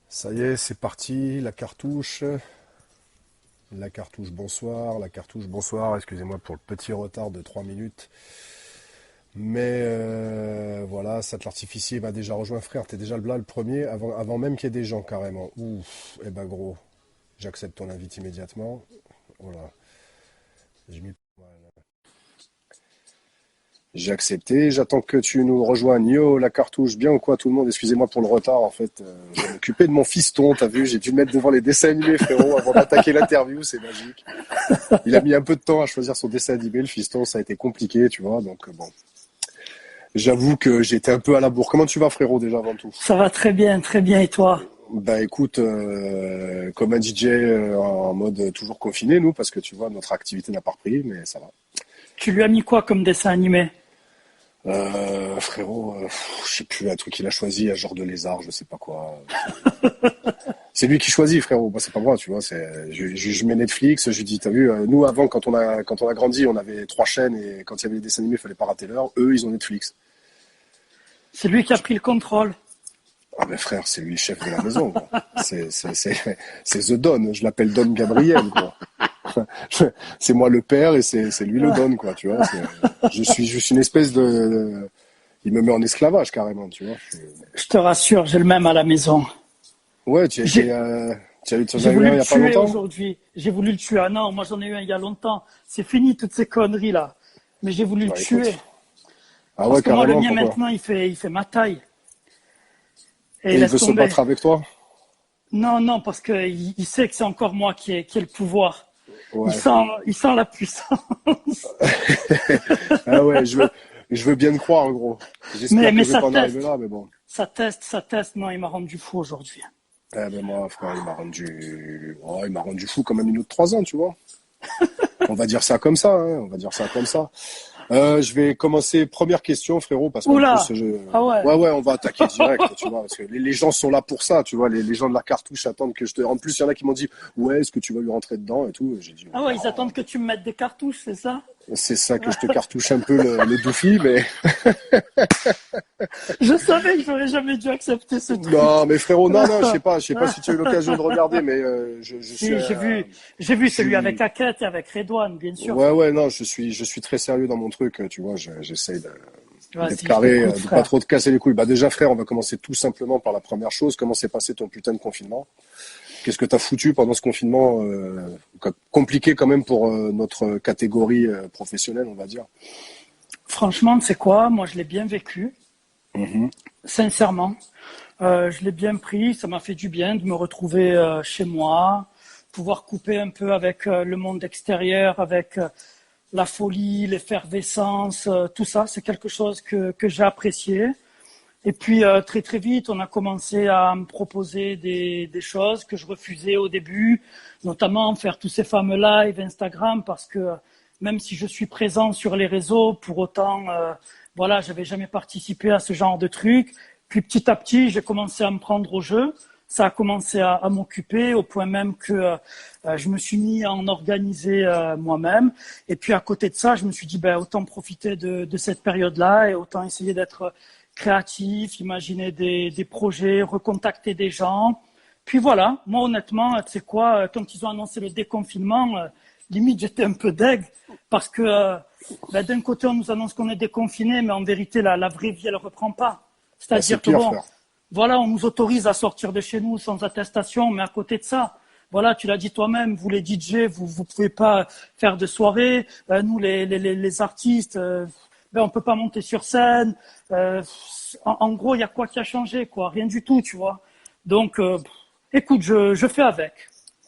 Ça y est, c'est parti, la cartouche. La cartouche, bonsoir. La cartouche, bonsoir. Excusez-moi pour le petit retard de 3 minutes. Mais voilà, Sat l'artificier m'a déjà rejoint, frère. T'es déjà là le premier, avant même qu'il y ait des gens, carrément. Ouf, eh ben gros, j'accepte ton invite immédiatement. Voilà. J'ai mis- J'ai accepté, j'attends que tu nous rejoignes. Yo, la cartouche, bien ou quoi tout le monde? Excusez-moi pour le retard, en fait. Je m'occupais de mon fiston, t'as vu? J'ai dû me mettre devant les dessins animés, frérot, avant d'attaquer l'interview, c'est magique. Il a mis un peu de temps à choisir son dessin animé, le fiston, ça a été compliqué, tu vois, donc bon. J'avoue que j'étais un peu à la bourre. Comment tu vas, frérot, déjà, avant tout? Ça va très bien, et toi? Bah écoute, comme un DJ en mode toujours confiné, nous, parce que tu vois, notre activité n'a pas repris, mais ça va. Tu lui as mis quoi comme dessin animé? Frérot, je sais plus, un truc qu'il a choisi, un genre de lézard, je sais pas quoi. C'est lui qui choisit, frérot. Moi, c'est pas moi, tu vois. Je mets Netflix, je lui dis, t'as vu, nous, avant, quand on a grandi, on avait 3 chaînes et quand il y avait les dessins animés, il fallait pas rater l'heure. Eux, ils ont Netflix. C'est lui qui a pris le contrôle. Ah ben frère, c'est lui le chef de la maison, quoi. C'est The Don. Je l'appelle Don Gabriel, quoi. C'est moi le père et c'est lui le Don, quoi, tu vois. Je suis une espèce de. Il me met en esclavage carrément, tu vois. Je te rassure, j'ai le même à la maison. Ouais, J'ai tu en j'ai as eu voulu un il le y a pas tuer longtemps? aujourd'hui. J'ai voulu le tuer. Ah non, moi j'en ai eu un il y a longtemps. C'est fini toutes ces conneries là. Mais j'ai voulu le Bah tuer. écoute. Ah Parce ouais, que moi, le carrément, mien pourquoi? maintenant, il fait ma taille. Et Et il laisse veut se tomber. battre avec toi? Non, non, parce qu'il sait que c'est encore moi qui ai le pouvoir. Il Ouais. sent, il sent la puissance. Ah ouais, je veux bien te croire, en gros. Mais, J'espère que mais je vais ça pas en arriver teste. là, mais bon. Ça teste. Non, il m'a rendu fou aujourd'hui. Eh ben moi, frère, il m'a rendu fou comme un minot de 3 ans, tu vois. On va dire ça comme ça, hein, on va dire ça comme ça. Je vais commencer première question, frérot, parce qu'en plus, Oula! Ah ouais. ouais, on va attaquer direct, tu vois, parce que les gens sont là pour ça, tu vois, les gens de la cartouche attendent que je te. En plus, il y en a qui m'ont dit, ouais, est-ce que tu vas lui rentrer dedans et tout. J'ai dit, on Ah ouais, ils verra. attendent que tu me mettes des cartouches, c'est ça? C'est ça que je te cartouche un peu le doufi, mais Je savais que j'aurais jamais dû accepter ce truc. non, mais frérot, non, je sais pas si tu as eu l'occasion de regarder, mais je suis, Si, j'ai vu je celui avec suis, Hackett et avec Redouane, bien sûr. ouais, non, je suis très sérieux dans mon truc, tu vois, j'essaye d'être Vas-y, je carré, t'écoute, de pas frère. trop te casser les couilles. Bah déjà, frère, on va commencer tout simplement par la première chose. Comment s'est passé ton putain de confinement? Qu'est-ce que t'as foutu pendant ce confinement compliqué quand même pour notre catégorie professionnelle, on va dire. Franchement, tu sais quoi? Moi, je l'ai bien vécu, Mhm. sincèrement. Je l'ai bien pris. Ça m'a fait du bien de me retrouver chez moi, pouvoir couper un peu avec le monde extérieur, avec la folie, l'effervescence, tout ça. C'est quelque chose que j'ai apprécié. Et puis très très vite, on a commencé à me proposer des choses que je refusais au début, notamment faire tous ces fameux lives Instagram, parce que même si je suis présent sur les réseaux, pour autant, voilà, j'avais jamais participé à ce genre de truc. Puis petit à petit, j'ai commencé à me prendre au jeu. Ça a commencé à m'occuper au point même que je me suis mis à en organiser moi-même. Et puis à côté de ça, je me suis dit, ben, autant profiter de cette période-là et autant essayer d'être créatif, imaginer des projets, recontacter des gens. Puis voilà, moi honnêtement, tu sais quoi, quand ils ont annoncé le déconfinement, limite j'étais un peu deg parce que ben, d'un côté on nous annonce qu'on est déconfiné, mais en vérité la vraie vie elle reprend pas. Bah, c'est C'est-à-dire que pire, bon, frère. voilà, on nous autorise à sortir de chez nous sans attestation, mais à côté de ça, voilà, tu l'as dit toi-même, vous les DJ, vous pouvez pas faire de soirée. Nous les artistes, ben on peut pas monter sur scène. Euh, en gros, il y a quoi qui a changé, quoi? Rien du tout, tu vois. Donc, écoute, je fais avec.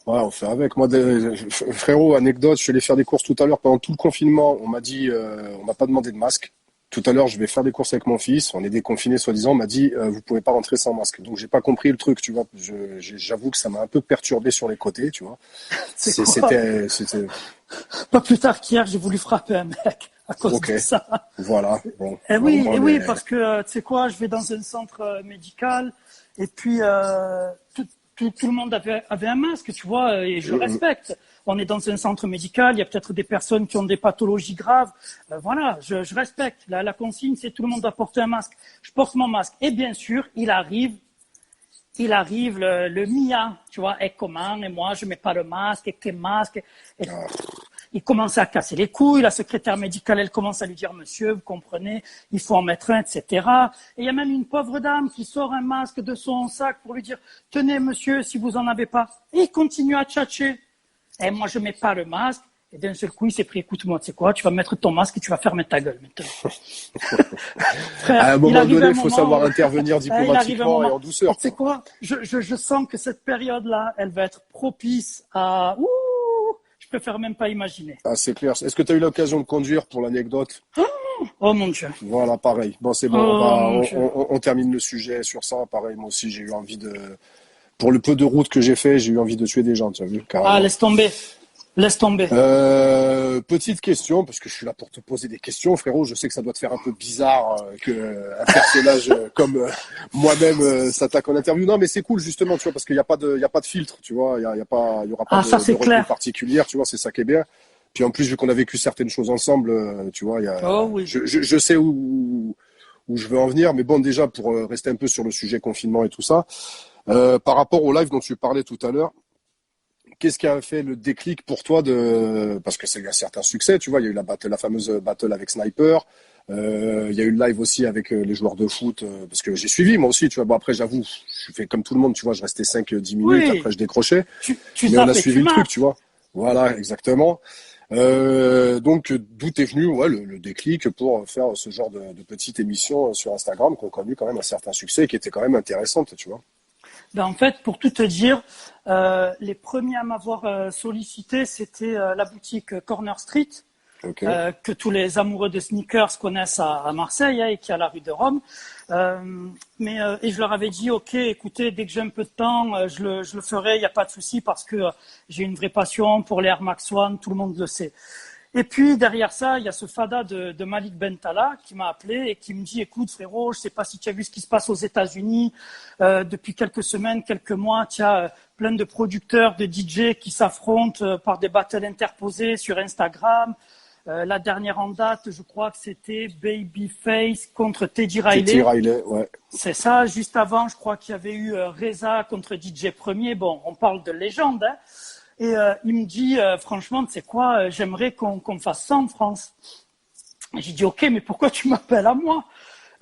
Ouais, on fait avec. Moi, frérot, anecdote, je suis allé faire des courses tout à l'heure pendant tout le confinement. On m'a dit, on m'a pas demandé de masque. Tout à l'heure, je vais faire des courses avec mon fils. On est déconfiné, soi-disant. On m'a dit, vous pouvez pas rentrer sans masque. Donc, j'ai pas compris le truc, tu vois. J'avoue que ça m'a un peu perturbé sur les côtés, tu vois. C'est quoi? C'était, Pas plus tard qu'hier, j'ai voulu frapper un mec à cause ok. de ça. Voilà. Bon, bah, au Et moins, oui, parce que tu sais quoi, je vais dans un centre médical et puis tout le monde avait un masque, tu vois, et je le respecte. on est dans un centre médical, il y a peut-être des personnes qui ont des pathologies graves. Voilà, je respecte. La consigne, c'est tout le monde doit porter un masque. Je porte mon masque. Et bien sûr, il arrive le Mia, tu vois, et comment, et moi, je mets pas le masque, et quel masque, et il commence à casser les couilles, la secrétaire médicale, elle commence à lui dire, monsieur, vous comprenez, il faut en mettre un, etc. Et il y a même une pauvre dame qui sort un masque de son sac pour lui dire, tenez, monsieur, si vous en avez pas. Et il continue à tchatcher. Et moi, je mets pas le masque. Et d'un seul coup, il s'est pris, écoute-moi, tu sais quoi, tu vas mettre ton masque et tu vas fermer ta gueule maintenant. Frère, à un moment donné, il faut moment, savoir intervenir diplomatiquement et en douceur. Tu sais quoi, je sens que cette période-là, elle va être propice à... je préfère même pas imaginer. Ah, c'est clair. Est-ce que tu as eu l'occasion de conduire pour l'anecdote? Oh mon Dieu. Voilà, pareil. Bon, c'est bon, on termine le sujet sur ça. Pareil, moi aussi, j'ai eu envie de... Pour le peu de route que j'ai fait, j'ai eu envie de tuer des gens, tu as vu, carrément. Ah, laisse tomber. Laisse tomber. Petite question, parce que je suis là pour te poser des questions, frérot. Je sais que ça doit te faire un peu bizarre que un personnage comme moi-même s'attaque en interview. Non, mais c'est cool justement, tu vois, parce qu'il y a pas de filtre, tu vois. Il y aura pas de retenue particulière, tu vois. C'est ça qui est bien. Puis en plus, vu qu'on a vécu certaines choses ensemble, tu vois, oui. je sais où je veux en venir. Mais bon, déjà pour rester un peu sur le sujet confinement et tout ça, par rapport au live dont tu parlais tout à l'heure. Qu'est-ce qui a fait le déclic pour toi parce que il y a certains succès, tu vois, il y a eu la fameuse battle avec Sniper, il y a eu le live aussi avec les joueurs de foot, parce que j'ai suivi moi aussi, tu vois. Bon après j'avoue, je fais comme tout le monde, tu vois, je restais 5-10 minutes, après je décrochais, mais on a suivi le truc, tu vois. Voilà, exactement. Donc d'où est venu le déclic pour faire ce genre de petite émission sur Instagram qui ont connu quand même un certain succès et qui était quand même intéressante, tu vois. Ben en fait, pour tout te dire, les premiers à m'avoir sollicité, c'était la boutique Corner Street, que tous les amoureux de sneakers connaissent à Marseille, et qui est à la rue de Rome. Et je leur avais dit, ok, écoutez, dès que j'ai un peu de temps, je le ferai, il n'y a pas de souci, parce que j'ai une vraie passion pour les Air Max One, tout le monde le sait. Et puis derrière ça, il y a ce fada de Malik Bentala qui m'a appelé et qui me dit, écoute frérot, je sais pas si tu as vu ce qui se passe aux États-Unis depuis quelques semaines, quelques mois, tu as plein de producteurs, de DJ qui s'affrontent par des battles interposés sur Instagram. La dernière en date, je crois que c'était Babyface contre Teddy Riley. Teddy Riley, ouais. C'est ça. Juste avant, je crois qu'il y avait eu Reza contre DJ Premier. Bon, on parle de légende, hein. Et il me dit, franchement, tu sais quoi, j'aimerais qu'on fasse ça en France. J'ai dit, ok, mais pourquoi tu m'appelles à moi?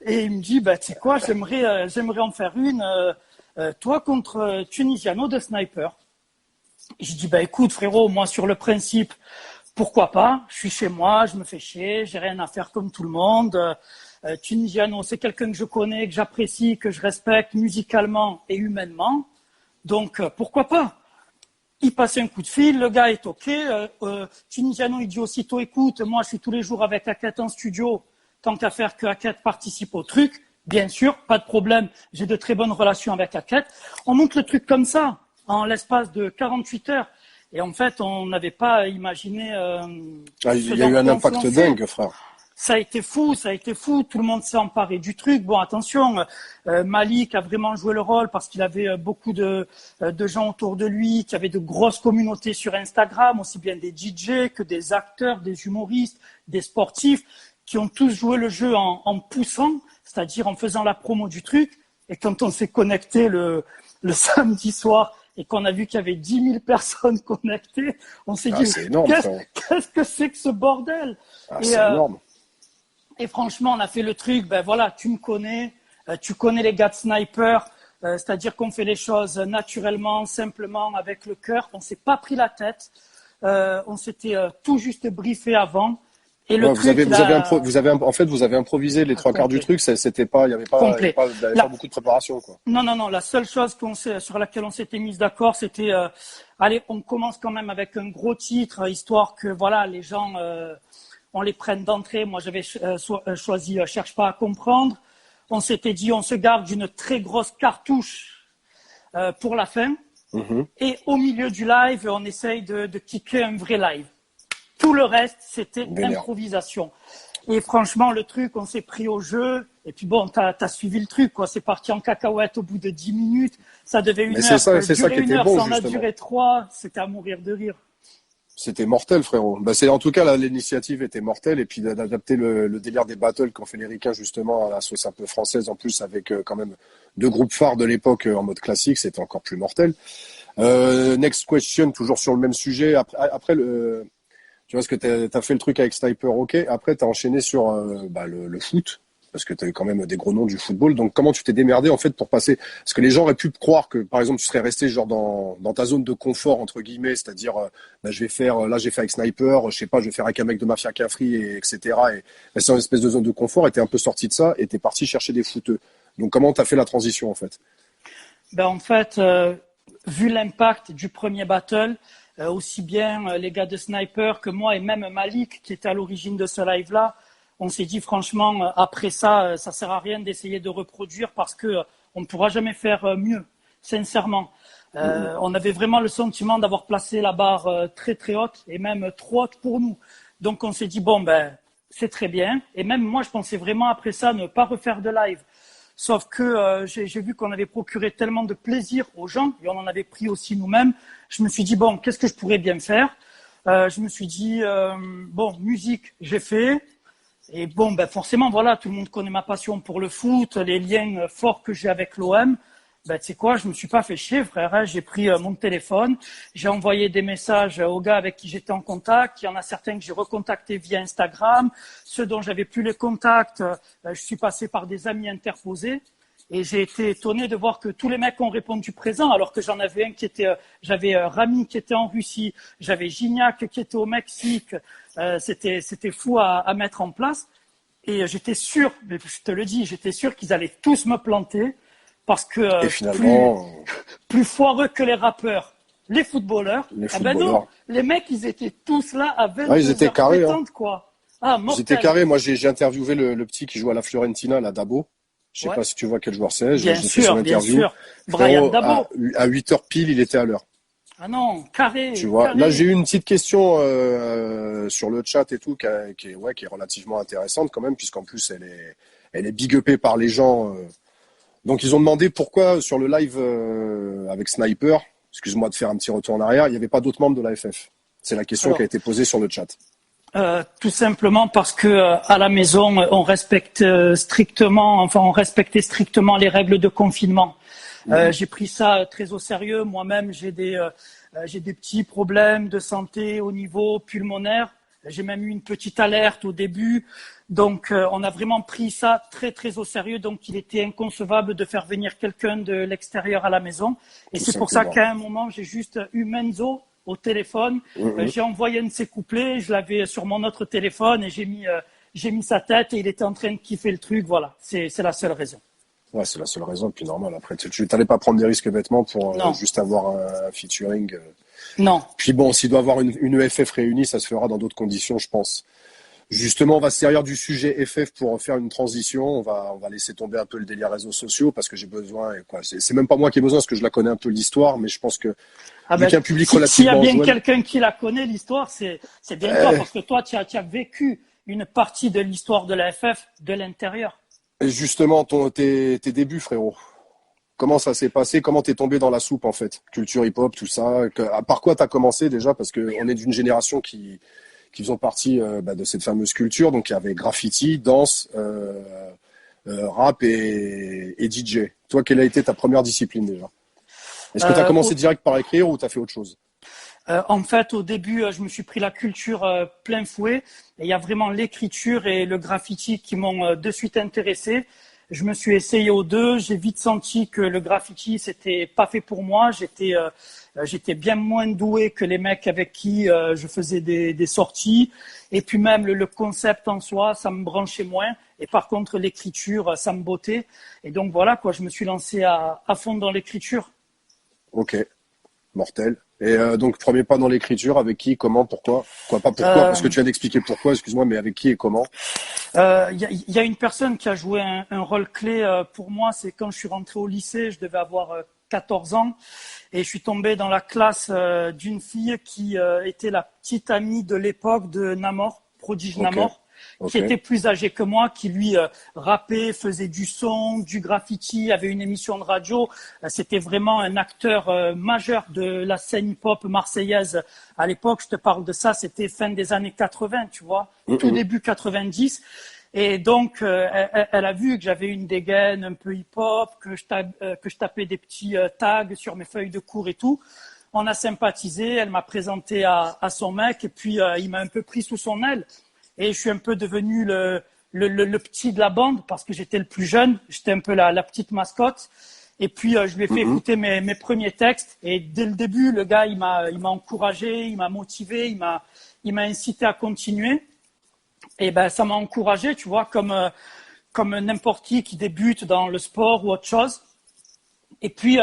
Et il me dit, bah, tu sais quoi, j'aimerais en faire une, toi contre Tunisiano de Sniper. J'ai dit, bah, écoute, frérot, moi, sur le principe, pourquoi pas? Je suis chez moi, je me fais chier, j'ai rien à faire comme tout le monde. Tunisiano, c'est quelqu'un que je connais, que j'apprécie, que je respecte musicalement et humainement. Donc, pourquoi pas? Il passe un coup de fil, le gars est ok. Tunisiano, il dit aussitôt, écoute, moi je suis tous les jours avec Hackett en studio, tant qu'à faire que Hackett participe au truc. Bien sûr, pas de problème, j'ai de très bonnes relations avec Hackett. On monte le truc comme ça, en l'espace de 48 heures. Et en fait, on n'avait pas imaginé... il y a eu un impact dingue, frère. Ça a été fou, tout le monde s'est emparé du truc. Bon, attention, Malik a vraiment joué le rôle parce qu'il avait beaucoup de gens autour de lui, qui avaient de grosses communautés sur Instagram, aussi bien des DJ que des acteurs, des humoristes, des sportifs, qui ont tous joué le jeu en poussant, c'est-à-dire en faisant la promo du truc. Et quand on s'est connecté le samedi soir et qu'on a vu qu'il y avait 10 000 personnes connectées, on s'est dit, qu'est-ce que c'est que ce bordel? C'est énorme. Et franchement, on a fait le truc, ben voilà, tu me connais, tu connais les gars de Sniper, c'est-à-dire qu'on fait les choses naturellement, simplement, avec le cœur. On s'est pas pris la tête, on s'était tout juste briefé avant. Et le truc, vous avez improvisé les trois quarts du truc, c'était pas, il y avait pas beaucoup de préparation, quoi. Non, la seule chose sur laquelle on s'était mis d'accord, c'était, allez, on commence quand même avec un gros titre, histoire que, voilà, les gens, on les prenne d'entrée. Moi, j'avais choisi Cherche pas à comprendre. On s'était dit, on se garde d'une très grosse cartouche pour la fin. Mm-hmm. Et au milieu du live, on essaye de kicker un vrai live. Tout le reste, c'était improvisation. Et franchement, le truc, on s'est pris au jeu. Et puis bon, t'as suivi le truc, quoi. C'est parti en cacahuète au bout de 10 minutes. Ça devait une heure. C'est ça qui était bon, ça en a duré 3. C'était à mourir de rire. C'était mortel, frérot. Bah, en tout cas, là, l'initiative était mortelle. Et puis d'adapter le délire des battles qu'ont fait les Ricains, justement, à la sauce un peu française, en plus, avec quand même deux groupes phares de l'époque en mode classique, c'était encore plus mortel. Next question, toujours sur le même sujet. Après tu vois, ce que t'as fait le truc avec Sniper, ok. Après, t'as enchaîné sur le foot, parce que t'as eu quand même des gros noms du football. Donc, comment tu t'es démerdé en fait pour passer? Parce que les gens auraient pu croire que, par exemple, tu serais resté genre dans ta zone de confort entre guillemets, c'est-à-dire, je vais faire, là, j'ai fait avec Sniper, je sais pas, je vais faire avec un mec de Mafia Cafri, etc. Et c'est une espèce de zone de confort. Et t'es un peu sorti de ça, et t'es parti chercher des footeux. Donc, comment t'as fait la transition en fait? Ben, en fait, vu l'impact du premier battle, aussi bien les gars de Sniper que moi et même Malik, qui était à l'origine de ce live-là, on s'est dit franchement, après ça, ça sert à rien d'essayer de reproduire parce que on ne pourra jamais faire mieux, sincèrement. On avait vraiment le sentiment d'avoir placé la barre très très haute et même trop haute pour nous. Donc on s'est dit bon ben c'est très bien. Et même moi je pensais vraiment après ça ne pas refaire de live. Sauf que j'ai vu qu'on avait procuré tellement de plaisir aux gens et on en avait pris aussi nous-mêmes. Je me suis dit bon qu'est-ce que je pourrais bien faire. Je me suis dit bon musique j'ai fait. Et bon, ben forcément, voilà, tout le monde connaît ma passion pour le foot, les liens forts que j'ai avec l'OM. Ben, tu sais quoi, je me suis pas fait chier, frère. Hein. J'ai pris mon téléphone, j'ai envoyé des messages aux gars avec qui j'étais en contact. Il y en a certains que j'ai recontactés via Instagram. Ceux dont j'avais plus les contacts, je suis passé par des amis interposés. Et j'ai été étonné de voir que tous les mecs ont répondu présent, alors que j'en avais un qui était, j'avais Rami qui était en Russie, j'avais Gignac qui était au Mexique. C'était fou à mettre en place. Et j'étais sûr, mais je te le dis, j'étais sûr qu'ils allaient tous me planter parce que Et finalement, plus foireux que les rappeurs, les footballeurs. les Ah ben non, footballeurs, les mecs, ils étaient tous là à ils étaient 22h carrés, hein. pétantes, quoi. Ah, Ils étaient mortel. carrés. Moi, j'ai interviewé le petit qui joue à la Fiorentina, la Dabo. Je sais Ouais, pas si tu vois quel joueur c'est. bien J'ai fait son sûr, bien interview. sûr. Brian Frérot, Dabo. à 8 heures pile, il était à l'heure. Ah non, Tu carré, vois. Là, j'ai carré. eu une petite question sur le chat et tout, qui est relativement intéressante quand même, puisqu'en plus, elle est big upée par les gens. Donc, ils ont demandé pourquoi sur le live avec Sniper, excuse-moi de faire un petit retour en arrière, il n'y avait pas d'autres membres de la FF. C'est la question qui a Alors, été posée sur le chat. tout simplement parce que à la maison, on respecte strictement, enfin, on respectait strictement les règles de confinement. J'ai pris ça très au sérieux. Moi-même, j'ai des petits problèmes de santé au niveau pulmonaire. J'ai même eu une petite alerte au début. Donc, on a vraiment pris ça très, très au sérieux. Donc, il était inconcevable de faire venir quelqu'un de l'extérieur à la maison. Et Tout c'est pour ça simplement. qu'à un moment, j'ai juste eu Menzo au téléphone. J'ai envoyé un de ses couplets. Je l'avais sur mon autre téléphone et j'ai mis sa tête et il était en train de kiffer le truc. Voilà, c'est la seule raison. Ouais, c'est la seule raison, puis normal. Après, tu n'allais pas prendre des risques bêtement pour Non, juste avoir un featuring. non. Puis bon, s'il doit avoir une EFF réunie, ça se fera dans d'autres conditions, je pense. Justement, on va se servir du sujet FF pour faire une transition. On va laisser tomber un peu le délire réseaux sociaux parce que j'ai besoin. Et quoi, c'est même pas moi qui ai besoin parce que je la connais un peu l'histoire, mais je pense que Ah vu ben, qu'un public s'il y a relativement bien jeune, quelqu'un qui la connaît, l'histoire, c'est bien toi, parce que toi, tu as vécu une partie de l'histoire de la FF de l'intérieur. et justement, tes débuts, frérot. Comment ça s'est passé? Comment t'es tombé dans la soupe en fait? Culture hip-hop, tout ça. Par quoi t'as commencé déjà? Parce que on est d'une génération qui faisant partie de cette fameuse culture. Donc il y avait graffiti, danse, rap et DJ. Toi, quelle a été ta première discipline déjà? Est-ce que tu as Euh, commencé au, direct par écrire ou tu as fait autre chose? En fait, au début, je me suis pris la culture plein fouet. Et il y a vraiment l'écriture et le graffiti qui m'ont de suite intéressé. Je me suis essayé aux deux. J'ai vite senti que le graffiti, c'était pas fait pour moi. J'étais bien moins doué que les mecs avec qui je faisais des sorties. Et puis même le concept en soi, ça me branchait moins. Et par contre, l'écriture, ça me bottait. Et donc voilà, quoi, je me suis lancé à fond dans l'écriture. Ok, mortel. Et donc, premier pas dans l'écriture, avec qui, comment, pourquoi? Quoi, pas pourquoi, parce Euh, que tu viens d'expliquer pourquoi, excuse-moi, mais avec qui et comment? y a une personne qui a joué un rôle clé pour moi, c'est quand je suis rentré au lycée, je devais avoir 14 ans, et je suis tombé dans la classe d'une fille qui était la petite amie de l'époque de Namor, Prodige Ok, Namor. qui était plus âgé que moi, qui lui rappait, faisait du son, du graffiti, avait une émission de radio. C'était vraiment un acteur majeur de la scène hip-hop marseillaise à l'époque. Je te parle de ça, c'était fin des années 80, tu vois, tout début 90. Et donc, elle a vu que j'avais une dégaine un peu hip-hop, que je tapais des petits tags sur mes feuilles de cours et tout. On a sympathisé, elle m'a présenté à son mec et puis il m'a un peu pris sous son aile. Et je suis un peu devenu le petit de la bande parce que j'étais le plus jeune, j'étais un peu la petite mascotte. Et puis je lui ai fait écouter mes premiers textes et dès le début, le gars il m'a encouragé, il m'a motivé, il m'a incité à continuer. Et ben ça m'a encouragé, tu vois, comme n'importe qui débute dans le sport ou autre chose. Et puis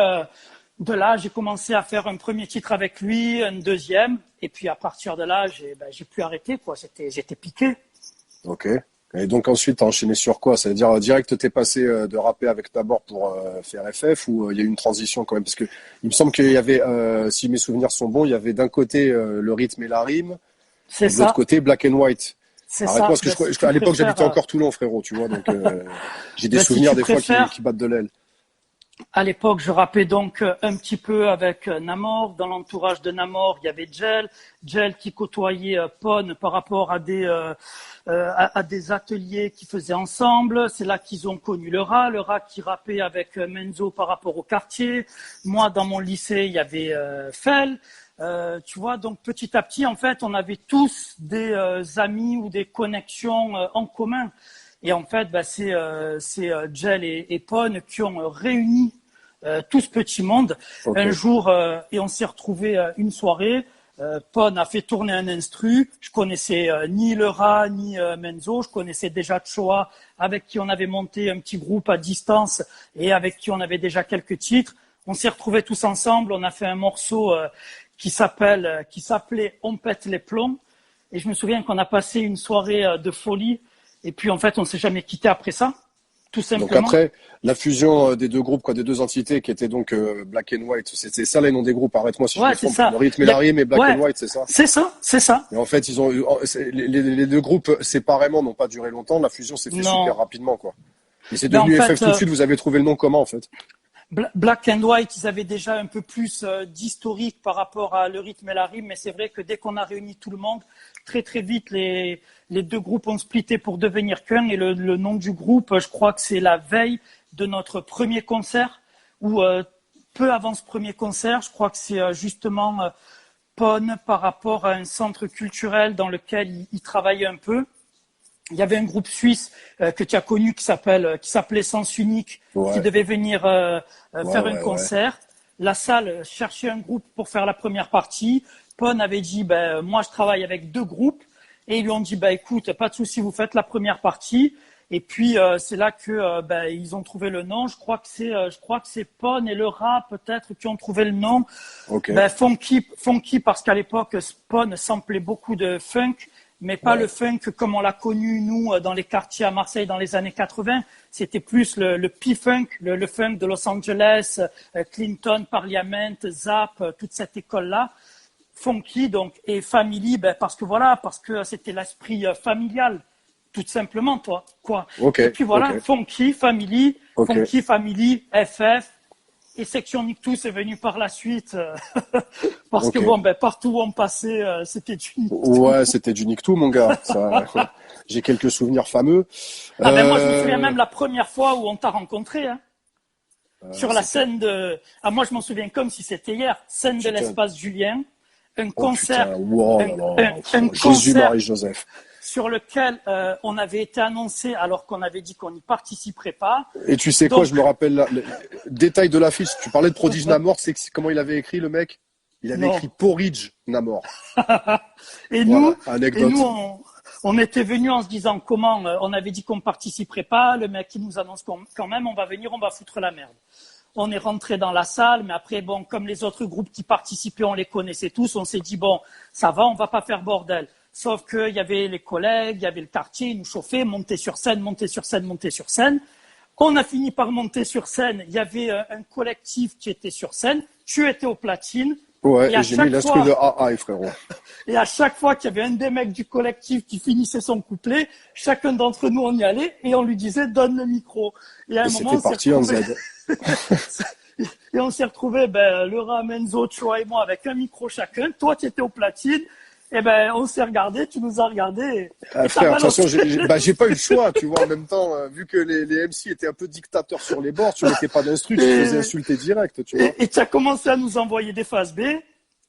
de là, j'ai commencé à faire un premier titre avec lui, un deuxième, et puis à partir de là, j'ai pu arrêter, quoi. J'étais piqué. Ok. Et donc ensuite, t'as enchaîné sur quoi? Ça veut dire direct, t'es passé de rapper avec Tabor pour faire FF, ou il y a eu une transition quand même? Parce que il me semble qu'il y avait, si mes souvenirs sont bons, il y avait d'un côté le rythme et la rime, et de l'autre côté Black and White. C'est arrête-moi, ça. parce que à l'époque j'habitais encore Toulon, frérot, tu vois, donc j'ai des souvenirs des fois qui battent de l'aile. À l'époque, je rappais donc un petit peu avec Namor. Dans l'entourage de Namor, il y avait Gel qui côtoyait Pon par rapport à des ateliers qu'ils faisaient ensemble. C'est là qu'ils ont connu le Rat qui rappait avec Menzo par rapport au quartier. Moi, dans mon lycée, il y avait Fel. Tu vois, donc petit à petit, en fait, on avait tous des amis ou des connexions en commun. Et en fait, c'est Gel et Pon qui ont réuni tout ce petit monde un jour et on s'est retrouvés une soirée. Pon a fait tourner un instru. Je connaissais ni le Rat ni Menzo. Je connaissais déjà Choa avec qui on avait monté un petit groupe à distance et avec qui on avait déjà quelques titres. On s'est retrouvés tous ensemble. On a fait un morceau qui s'appelait On pète les plombs. Et je me souviens qu'on a passé une soirée de folie. Et puis, en fait, on ne s'est jamais quitté après ça, tout simplement. Donc après, la fusion des deux groupes, quoi, des deux entités qui étaient donc Black and White, c'est ça les noms des groupes, arrête-moi si je me trompe. Le rythme et la rime et Black and White, c'est ça? C'est ça. Et en fait, ils ont les deux groupes séparément n'ont pas duré longtemps, la fusion s'est fait super rapidement, quoi. Et c'est devenu FF tout de suite, vous avez trouvé le nom comment, en fait? Black and White, ils avaient déjà un peu plus d'historique par rapport à le rythme et la rime, mais c'est vrai que dès qu'on a réuni tout le monde, très très vite, les deux groupes ont splitté pour devenir qu'un. Et le nom du groupe, je crois que c'est la veille de notre premier concert, ou peu avant ce premier concert, je crois que c'est justement Pon par rapport à un centre culturel dans lequel il travaillait un peu. Il y avait un groupe suisse que tu as connu qui s'appelait Sens Unique, qui devait venir faire un concert. La salle cherchait un groupe pour faire la première partie. Pon avait dit moi je travaille avec deux groupes et ils lui ont dit écoute, pas de souci, vous faites la première partie. Et puis c'est là que ils ont trouvé le nom. Je crois que c'est Pon et le Rat peut-être qui ont trouvé le nom. Funky parce qu'à l'époque Pon samplait beaucoup de funk. Mais pas le funk comme on l'a connu, nous, dans les quartiers à Marseille dans les années 80. C'était plus le P-Funk, le funk de Los Angeles, Clinton, Parliament, Zap, toute cette école-là. Funky, donc, et Family, parce que c'était l'esprit familial, tout simplement, quoi. Et puis voilà, Funky, Family, FF. Et Section Nictus est venu par la suite parce que partout où on passait, c'était du Nictus. Ouais, c'était du Nictus, mon gars. Ça, j'ai quelques souvenirs fameux. Moi, je me souviens même la première fois où on t'a rencontré, sur la scène de. Moi, je m'en souviens comme si c'était hier. Scène de l'espace Julien, un concert, un Jésus, Marie, Joseph. Sur lequel on avait été annoncé alors qu'on avait dit qu'on n'y participerait pas. Et tu sais quoi, je me rappelle le détail de l'affiche. Tu parlais de Prodige Namor, c'est comment il avait écrit le mec? Il avait écrit Porridge Namor. Et nous, on était venus en se disant comment on avait dit qu'on ne participerait pas. Le mec qui nous annonce quand même on va venir, on va foutre la merde. On est rentré dans la salle, mais après, comme les autres groupes qui participaient, on les connaissait tous, on s'est dit, ça va, on va pas faire bordel. Sauf qu'il y avait les collègues, il y avait le quartier, ils nous chauffaient, monter sur scène. On a fini par monter sur scène. Il y avait un collectif qui était sur scène. Tu étais aux platines. Ouais, Et et à j'ai mis chaque l'instru fois, de AA, frérot. et à chaque fois qu'il y avait un des mecs du collectif qui finissait son couplet, chacun d'entre nous on y allait et on lui disait donne le micro. Et à un Et moment c'était on s'est parti en retrouvé Z. et on s'est retrouvé le Ram, Enzo, Choa et moi avec un micro chacun. Toi tu étais au platine. Et ben on s'est regardé, tu nous as regardé Ah, et t'as frère, de toute façon, balancé. j'ai pas eu le choix, tu vois. En même temps, vu que les MC étaient un peu dictateurs sur les bords, tu mettais pas d'instru, tu te faisais Et insulter direct, tu vois. et tu as commencé à nous envoyer des phases B Et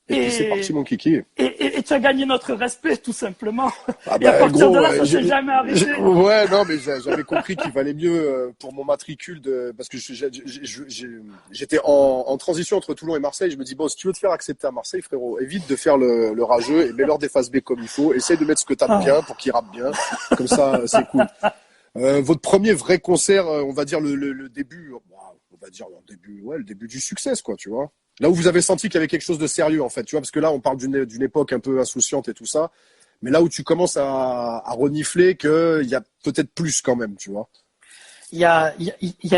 puis c'est parti, et mon kiki. et tu as gagné notre respect tout simplement. Ah Et à bah partir de gros, là, ça s'est jamais arrêté. ouais, non, mais j'avais compris qu'il valait mieux pour mon matricule parce que j'étais en transition entre Toulon et Marseille. Je me dis bon, si tu veux te faire accepter à Marseille, frérot, évite de faire le rageux et mets-leur des phases B comme il faut. Essaye de mettre ce que t'as de bien pour qu'ils rappent bien. Comme ça, c'est cool. Votre premier vrai concert, on va dire le début, on va dire le début du succès, quoi, tu vois. Là où vous avez senti qu'il y avait quelque chose de sérieux, en fait, tu vois, parce que là, on parle d'une époque un peu insouciante et tout ça, mais là où tu commences à renifler qu'il y a peut-être plus quand même, tu vois. Il y a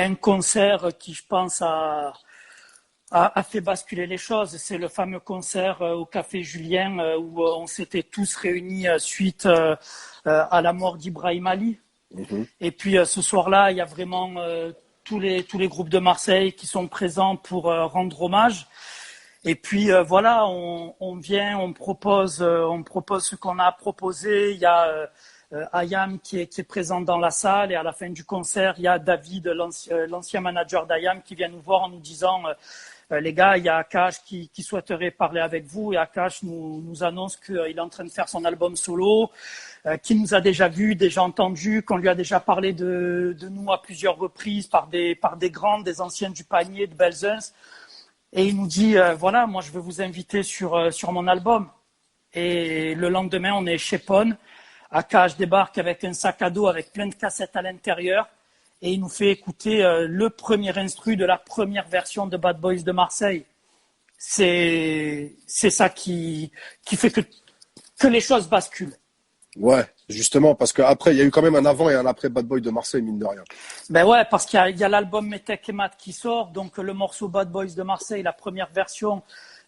un concert qui, je pense, a fait basculer les choses. C'est le fameux concert au Café Julien où on s'était tous réunis suite à la mort d'Ibrahim Ali. Mhm. Et puis ce soir-là, il y a vraiment tous les groupes de Marseille qui sont présents pour rendre hommage. Et puis voilà, on vient, on propose ce qu'on a proposé. Il y a Ayam qui est présent dans la salle et à la fin du concert, il y a David, l'ancien manager d'Ayam, qui vient nous voir en nous disant les gars, il y a Akash qui souhaiterait parler avec vous. Et Akash nous annonce qu'il est en train de faire son album solo, qu'il nous a déjà vus, déjà entendus, qu'on lui a déjà parlé de nous à plusieurs reprises par des grandes, des anciens du panier, de Belzens. Et il nous dit, voilà, moi je veux vous inviter sur mon album. Et le lendemain, on est chez Pone. Akash débarque avec un sac à dos avec plein de cassettes à l'intérieur. Et il nous fait écouter le premier instru de la première version de Bad Boys de Marseille. C'est ça qui fait que les choses basculent. Ouais, justement, parce qu'après, il y a eu quand même un avant et un après Bad Boy de Marseille, mine de rien. Ben ouais, parce qu'il y a l'album Metek et Mat qui sort, donc le morceau Bad Boys de Marseille, la première version,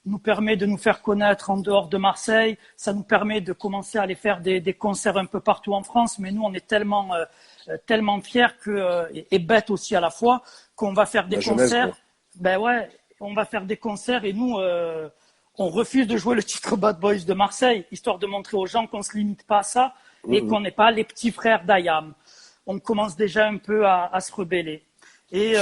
nous permet de nous faire connaître en dehors de Marseille. Ça nous permet de commencer à aller faire des concerts un peu partout en France, mais nous, on est tellement fiers et bêtes aussi à la fois, qu'on va faire des La jeunesse, concerts. gros. Ben ouais, on va faire des concerts et nous, on refuse de jouer le titre Bad Boys de Marseille, histoire de montrer aux gens qu'on ne se limite pas à ça et Mhm. qu'on n'est pas les petits frères d'Ayam. On commence déjà un peu à se rebeller. Et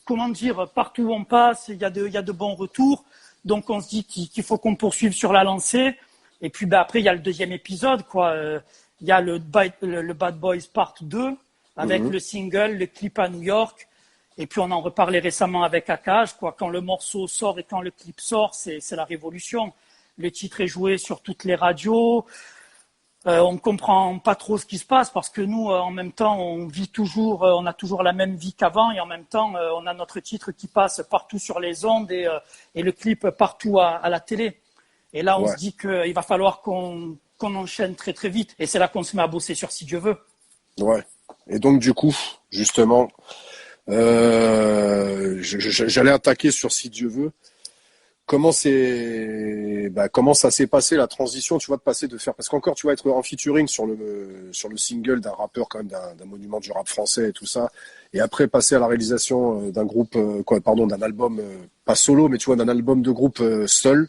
comment dire, partout où on passe, il y a de bons retours. Donc on se dit qu'il faut qu'on poursuive sur la lancée. Et puis après, il y a le deuxième épisode, quoi. Il y a le Bad Boys Part 2 avec Mhm. le single, le clip à New York. Et puis on en reparlait récemment avec Akash, quoi. Quand le morceau sort et quand le clip sort, c'est la révolution. Le titre est joué sur toutes les radios. On ne comprend pas trop ce qui se passe parce que nous, en même temps, on vit toujours, on a toujours la même vie qu'avant et en même temps, on a notre titre qui passe partout sur les ondes et le clip partout à la télé. Et là, on se Ouais, dit qu'il va falloir qu'on enchaîne très très vite. Et c'est là qu'on se met à bosser sur Si Dieu veut. ouais. Et donc, du coup, justement, j'allais attaquer sur Si Dieu veut. Comment ça s'est passé la transition, tu vois, de passer de faire, parce qu'encore tu vas être en featuring sur le single d'un rappeur quand même d'un monument du rap français et tout ça, et après passer à la réalisation d'un groupe, d'un album pas solo, mais tu vois, d'un album de groupe seul,